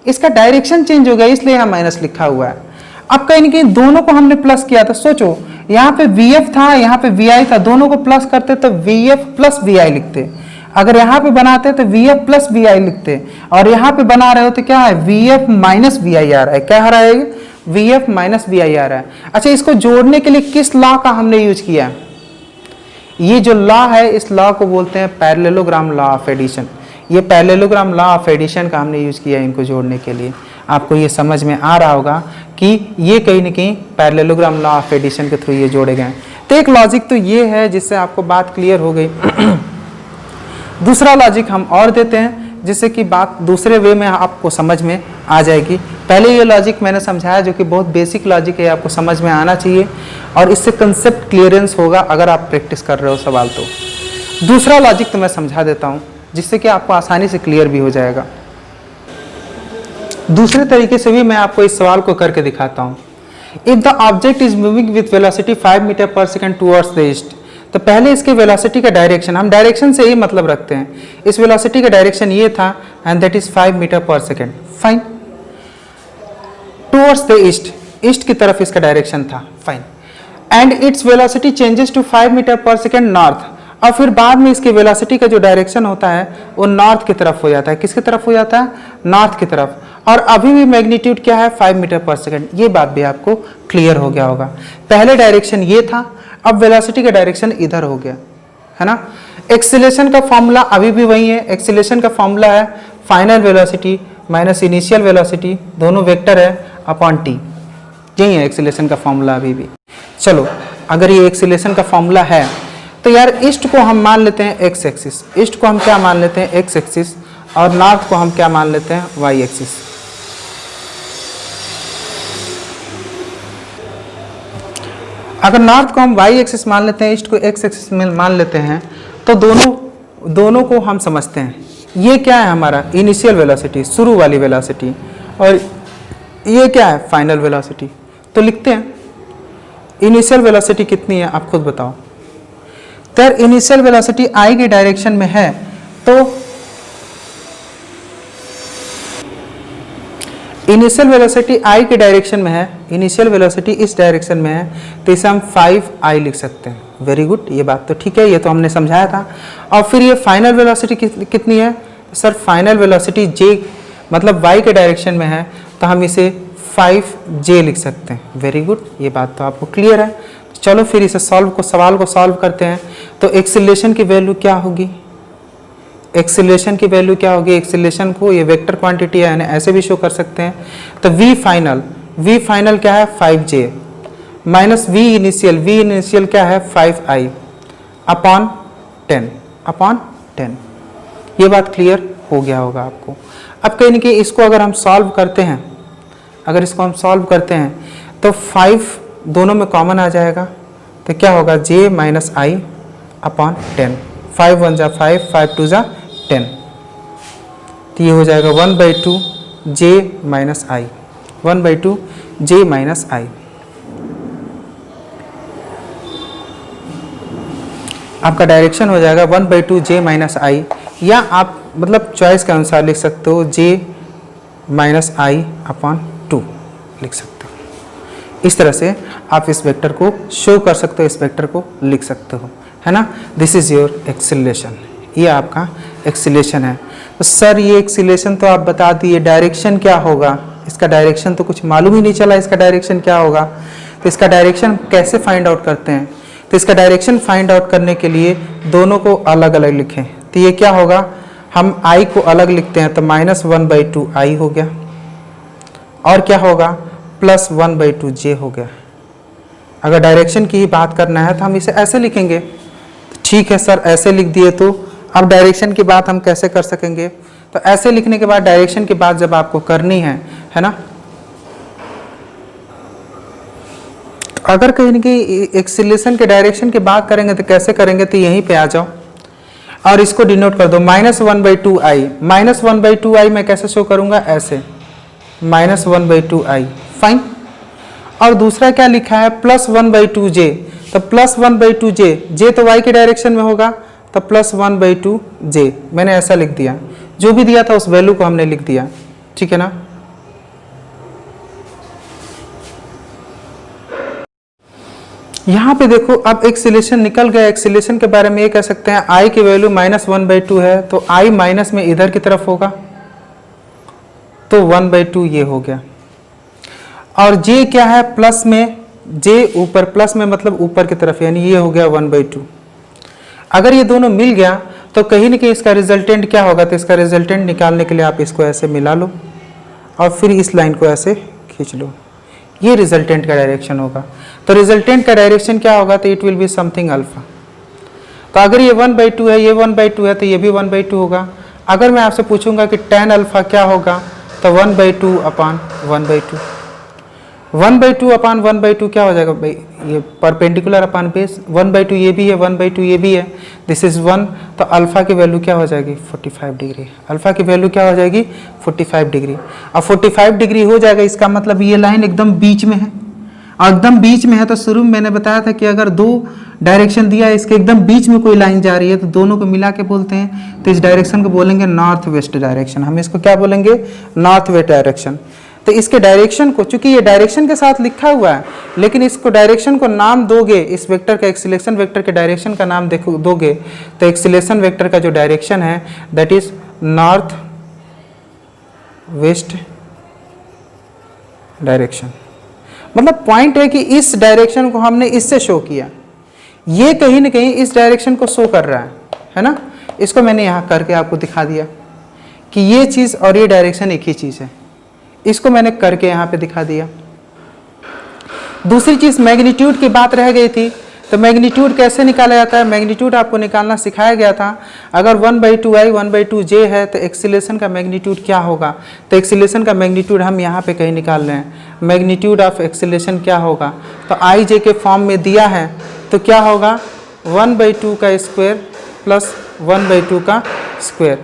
इसका डायरेक्शन चेंज हो गया इसलिए यहाँ माइनस लिखा हुआ है। अब कहीं कि दोनों को हमने प्लस किया था, सोचो यहाँ पे VF था, यहाँ पे VI था, दोनों को प्लस करते तो VF प्लस VI लिखते। अगर यहाँ पे बनाते तो VF प्लस VI लिखते, और यहाँ पे बना रहे हो तो क्या है, VF माइनस VI आ रहा है। क्या आ रहा है, VF माइनस VI आ रहा है। अच्छा, इसको जोड़ने के लिए किस लॉ का हमने यूज किया, ये जो लॉ है इस लॉ को बोलते हैं पैरेललोग्राम लॉ ऑफ एडिशन। ये पैरेललोग्राम लॉ ऑफ एडिशन का हमने यूज किया है इनको जोड़ने के लिए। आपको ये समझ में आ रहा होगा कि ये कहीं ना कहीं पैरेललोग्राम लॉ ऑफ एडिशन के थ्रू ये जोड़े गए। तो एक लॉजिक तो ये है जिससे आपको बात क्लियर हो गई। दूसरा लॉजिक हम और देते हैं जिससे कि बात दूसरे वे में आपको समझ में आ जाएगी। पहले ये लॉजिक मैंने समझाया जो कि बहुत बेसिक लॉजिक है, आपको समझ में आना चाहिए और इससे कंसेप्ट क्लियरेंस होगा अगर आप प्रैक्टिस कर रहे हो सवाल तो। दूसरा लॉजिक तो मैं समझा देता हूँ जिससे कि आपको आसानी से क्लियर भी हो जाएगा। दूसरे तरीके से भी मैं आपको इस सवाल को करके दिखाता हूँ। If the object is moving with velocity 5 metre per second towards the east, तो पहले इसके वेलोसिटी का डायरेक्शन, हम डायरेक्शन से ही मतलब रखते हैं, इस वेलोसिटी का डायरेक्शन ये था and that is 5 metre per second. Fine. Towards the east, east की तरफ इसका डायरेक्शन था। Fine. And its velocity changes to 5 metre per second north, और फिर बाद में इसकी वेलोसिटी का जो डायरेक्शन होता है वो नॉर्थ की तरफ हो जाता है। किसकी तरफ हो जाता है, नॉर्थ की तरफ। और अभी भी मैग्नीट्यूड क्या है, 5 मीटर पर सेकेंड। ये बात भी आपको क्लियर हो गया होगा। पहले डायरेक्शन ये था, अब वेलोसिटी का डायरेक्शन इधर हो गया है ना। एक्सीलरेशन का फॉर्मूला अभी भी वही है। एक्सीलरेशन का फॉर्मूला है final velocity minus initial velocity, दोनों वेक्टर है, अपॉन टी। यही है एक्सीलरेशन का फॉर्मूला अभी भी। चलो, अगर ये एक्सीलरेशन का फॉर्मूला है तो यार ईस्ट को हम मान लेते हैं एक्स एक्सिस, ईस्ट को हम क्या मान लेते हैं एक्स एक्सिस, और नॉर्थ को हम क्या मान लेते हैं वाई एक्सिस। अगर नॉर्थ को हम वाई एक्सिस मान लेते हैं, ईस्ट को एक्स एक्सिस में मान लेते हैं, तो दोनों को हम समझते हैं। ये क्या है हमारा इनिशियल वेलोसिटी, शुरू वाली वेलोसिटी, और ये क्या है फाइनल वेलोसिटी। तो लिखते हैं इनिशियल वेलोसिटी कितनी है, आप खुद बताओ। तो इनिशियल वेलोसिटी आई की डायरेक्शन में है, तो इनिशियल वेलोसिटी आई की डायरेक्शन में है, इनिशियल वेलोसिटी इस डायरेक्शन में है, तो इसे हम 5i लिख सकते हैं। वेरी गुड, ये बात तो ठीक है, ये तो हमने समझाया था। और फिर ये फाइनल वेलोसिटी कितनी है सर, फाइनल वेलोसिटी j मतलब y के डायरेक्शन में है, तो हम इसे 5j लिख सकते हैं। वेरी गुड, ये बात तो आपको क्लियर है। चलो फिर इसे सवाल को सॉल्व करते हैं। तो एक्सीलरेशन की वैल्यू क्या होगी, एक्सीलरेशन की वैल्यू क्या होगी, एक्सीलरेशन को ये वेक्टर क्वांटिटी है ऐसे भी शो कर सकते हैं। तो v फाइनल क्या है 5j माइनस v इनिशियल क्या है 5i अपॉन 10। ये बात क्लियर हो गया होगा आपको। अब कहीं ना कहीं इसको अगर हम सॉल्व करते हैं, तो 5 दोनों में कॉमन आ जाएगा, तो क्या होगा j माइनस आई अपॉन 10। 5 1 जा 5, 5 2 जा 10, तो ये हो जाएगा 1/2 j माइनस आई, 1/2 j माइनस आई। आपका डायरेक्शन हो जाएगा 1/2 j माइनस आई, या आप मतलब चॉइस के अनुसार लिख सकते हो j माइनस आई अपॉन 2 लिख सकते हो। इस तरह से आप इस वेक्टर को शो कर सकते हो, इस वेक्टर को लिख सकते हो, है ना। दिस इज योर एक्सीलरेशन, ये आपका एक्सीलरेशन है। तो सर ये एक्सीलरेशन तो आप बता दिए, डायरेक्शन क्या होगा, इसका डायरेक्शन तो कुछ मालूम ही नहीं चला, इसका डायरेक्शन क्या होगा। तो इसका डायरेक्शन कैसे फाइंड आउट करते हैं, तो इसका डायरेक्शन फाइंड आउट करने के लिए दोनों को अलग अलग लिखें। तो ये क्या होगा, हम I को अलग लिखते हैं तो -1/2 I हो गया, और क्या होगा +1/2 J हो गया। अगर डायरेक्शन की ही बात करना है तो हम इसे ऐसे लिखेंगे। ठीक है सर, ऐसे लिख दिए, तो अब डायरेक्शन की बात हम कैसे कर सकेंगे? तो ऐसे लिखने के बाद डायरेक्शन की बात जब आपको करनी है ना, अगर कहीं ना कहीं एक्सीलरेशन के डायरेक्शन की बात करेंगे तो कैसे करेंगे? तो यहीं पे आ जाओ और इसको डिनोट कर दो -1/2 I। -1/2 I मैं कैसे शो करूंगा? ऐसे -1/2 I, फाइन। और दूसरा क्या लिखा है? +1/2 J। तो +1/2 J तो y के डायरेक्शन में होगा, तो +1/2 J मैंने ऐसा लिख दिया। जो भी दिया था उस वैल्यू को हमने लिख दिया, ठीक है ना। यहाँ पे देखो, अब एक्सीलरेशन निकल गया। एक्सीलरेशन के बारे में ये कह सकते हैं I की वैल्यू -1/2 है, तो I माइनस में इधर की तरफ होगा, तो 1/2 ये हो गया। और J क्या है? प्लस में, J ऊपर, प्लस में मतलब ऊपर की तरफ, यानी ये हो गया 1/2। अगर ये दोनों मिल गया तो कहीं ना कहीं इसका रिजल्टेंट क्या होगा? तो इसका रिजल्टेंट निकालने के लिए आप इसको ऐसे मिला लो और फिर इस लाइन को ऐसे खींच लो, ये रिजल्टेंट का डायरेक्शन होगा। तो रिजल्टेंट का डायरेक्शन क्या होगा? तो it will be something alpha. तो अगर ये 1/2 है, ये 1/2 है, तो ये भी 1/2 होगा। अगर मैं आपसे पूछूंगा कि tan अल्फा क्या होगा, तो 1/2/1/2। 1/2/1/2 क्या हो जाएगा भाई? ये परपेंडिकुलर अपॉन बेस, 1/2 ये भी है, 1/2 ये भी है, दिस इज 1। तो अल्फा की वैल्यू क्या हो जाएगी? 45 डिग्री। अल्फा की वैल्यू क्या हो जाएगी? 45 डिग्री। अब 45 डिग्री हो जाएगा, इसका मतलब ये लाइन एकदम बीच में है, और एकदम बीच में है तो शुरू में मैंने बताया था कि अगर दो डायरेक्शन दिया है, इसके एकदम बीच में कोई लाइन जा रही है तो दोनों को मिला के बोलते हैं, तो इस डायरेक्शन को बोलेंगे नॉर्थ वेस्ट डायरेक्शन। हम इसको क्या बोलेंगे? North west direction. तो इसके डायरेक्शन को, चूंकि ये डायरेक्शन के साथ लिखा हुआ है, लेकिन इसको डायरेक्शन को नाम दोगे, इस वेक्टर का, एक्सीलरेशन वेक्टर के डायरेक्शन का नाम देखो दोगे, तो एक्सीलरेशन वेक्टर का जो डायरेक्शन है that is north west direction. मतलब पॉइंट है कि इस डायरेक्शन को हमने इससे शो किया, ये कहीं ना कहीं इस डायरेक्शन को शो कर रहा है ना। इसको मैंने यहाँ करके आपको दिखा दिया कि ये चीज़ और ये डायरेक्शन एक ही चीज़ है, इसको मैंने करके यहाँ पे दिखा दिया। दूसरी चीज़ मैग्नीट्यूड की बात रह गई थी, तो मैग्नीट्यूड कैसे निकाला जाता है? मैग्नीट्यूड आपको निकालना सिखाया गया था। अगर 1/2 I 1/2 J है तो एक्सीलरेशन का मैग्नीट्यूड क्या होगा? तो एक्सीलरेशन का मैग्नीट्यूड हम यहाँ पे कहीं निकाल रहे हैं। मैग्नीट्यूड ऑफ एक्सीलरेशन क्या होगा? तो I J के फॉर्म में दिया है, तो क्या होगा? 1/2 का स्क्वायर प्लस 1/2 का स्क्वायर,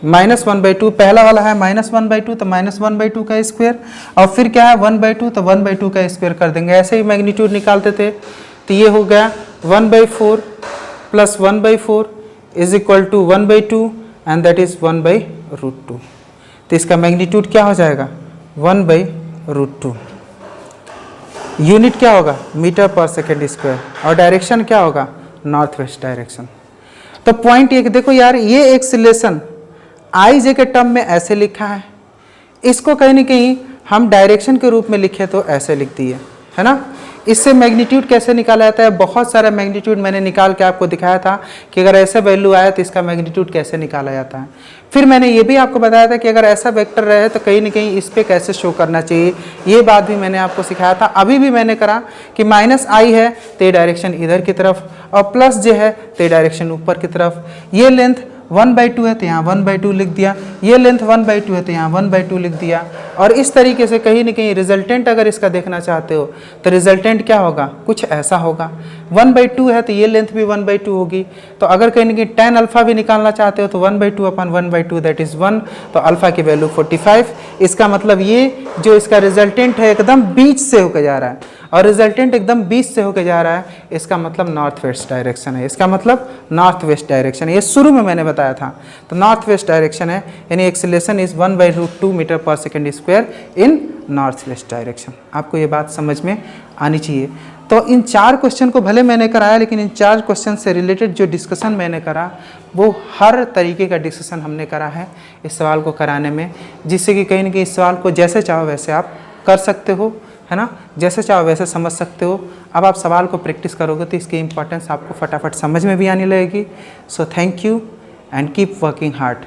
-1/2 पहला वाला है, -1/2 तो -1/2 का स्क्वायर, और फिर क्या है? 1/2 तो 1/2 का स्क्वायर कर देंगे। ऐसे ही मैग्नीट्यूड निकालते थे, तो ये हो गया 1/4 plus 1/4 is equal to 1/2 and that is 1/√2। तो इसका मैग्नीट्यूड क्या हो जाएगा? 1/√2। यूनिट क्या होगा? मीटर पर सेकेंड स्क्वायर, और डायरेक्शन क्या होगा? North west direction. तो पॉइंट ये देखो यार, ये एक्सीलरेशन I J के टर्म में ऐसे लिखा है, इसको कहीं ना कहीं हम डायरेक्शन के रूप में लिखे तो ऐसे लिख दिए, है ना। इससे मैग्नीट्यूड कैसे निकाला जाता है? बहुत सारा मैग्नीट्यूड मैंने निकाल के आपको दिखाया था कि अगर ऐसे वैल्यू आया तो इसका मैग्नीट्यूड कैसे निकाला जाता है। फिर मैंने ये भी आपको बताया था कि अगर ऐसा वेक्टर रहे तो कहीं ना कहीं इस पर कैसे शो करना चाहिए, ये बात भी मैंने आपको सिखाया था। अभी भी मैंने करा कि -I है तो ये डायरेक्शन इधर की तरफ, और +J है तो ये डायरेक्शन ऊपर की तरफ। ये लेंथ 1/2 है तो यहाँ 1/2 लिख दिया, ये लेंथ 1/2 है तो यहाँ 1/2 लिख दिया। और इस तरीके से कहीं ना कहीं रिजल्टेंट अगर इसका देखना चाहते हो तो रिजल्टेंट क्या होगा? कुछ ऐसा होगा। 1/2 है तो ये लेंथ भी 1/2 होगी। तो अगर कहीं ना कहीं tan अल्फा भी निकालना चाहते हो तो 1/2/1/2 दैट इज 1, तो अल्फा की वैल्यू 45। इसका मतलब ये जो इसका रिजल्टेंट है एकदम बीच से होकर जा रहा है, और रिजल्टेंट एकदम बीच से होकर जा रहा है, इसका मतलब नॉर्थ वेस्ट डायरेक्शन है। इसका मतलब नॉर्थ वेस्ट डायरेक्शन है, ये शुरू में मैंने बताया था। तो नॉर्थ वेस्ट डायरेक्शन है, यानी acceleration is 1/√2 metre per second square in north west direction. आपको ये बात समझ में आनी चाहिए। तो इन 4 क्वेश्चन को भले मैंने कराया, लेकिन इन 4 क्वेश्चन से रिलेटेड जो डिस्कशन मैंने करा वो हर तरीके का डिस्कशन हमने करा है इस सवाल को कराने में, जिससे कि कहीं ना कहीं इस सवाल को जैसे चाहो वैसे आप कर सकते हो, है ना। जैसे चाहो वैसे समझ सकते हो। अब आप सवाल को प्रैक्टिस करोगे तो इसकी इंपॉर्टेंस आपको फटाफट समझ में भी आने लगेगी। So thank you and keep working hard.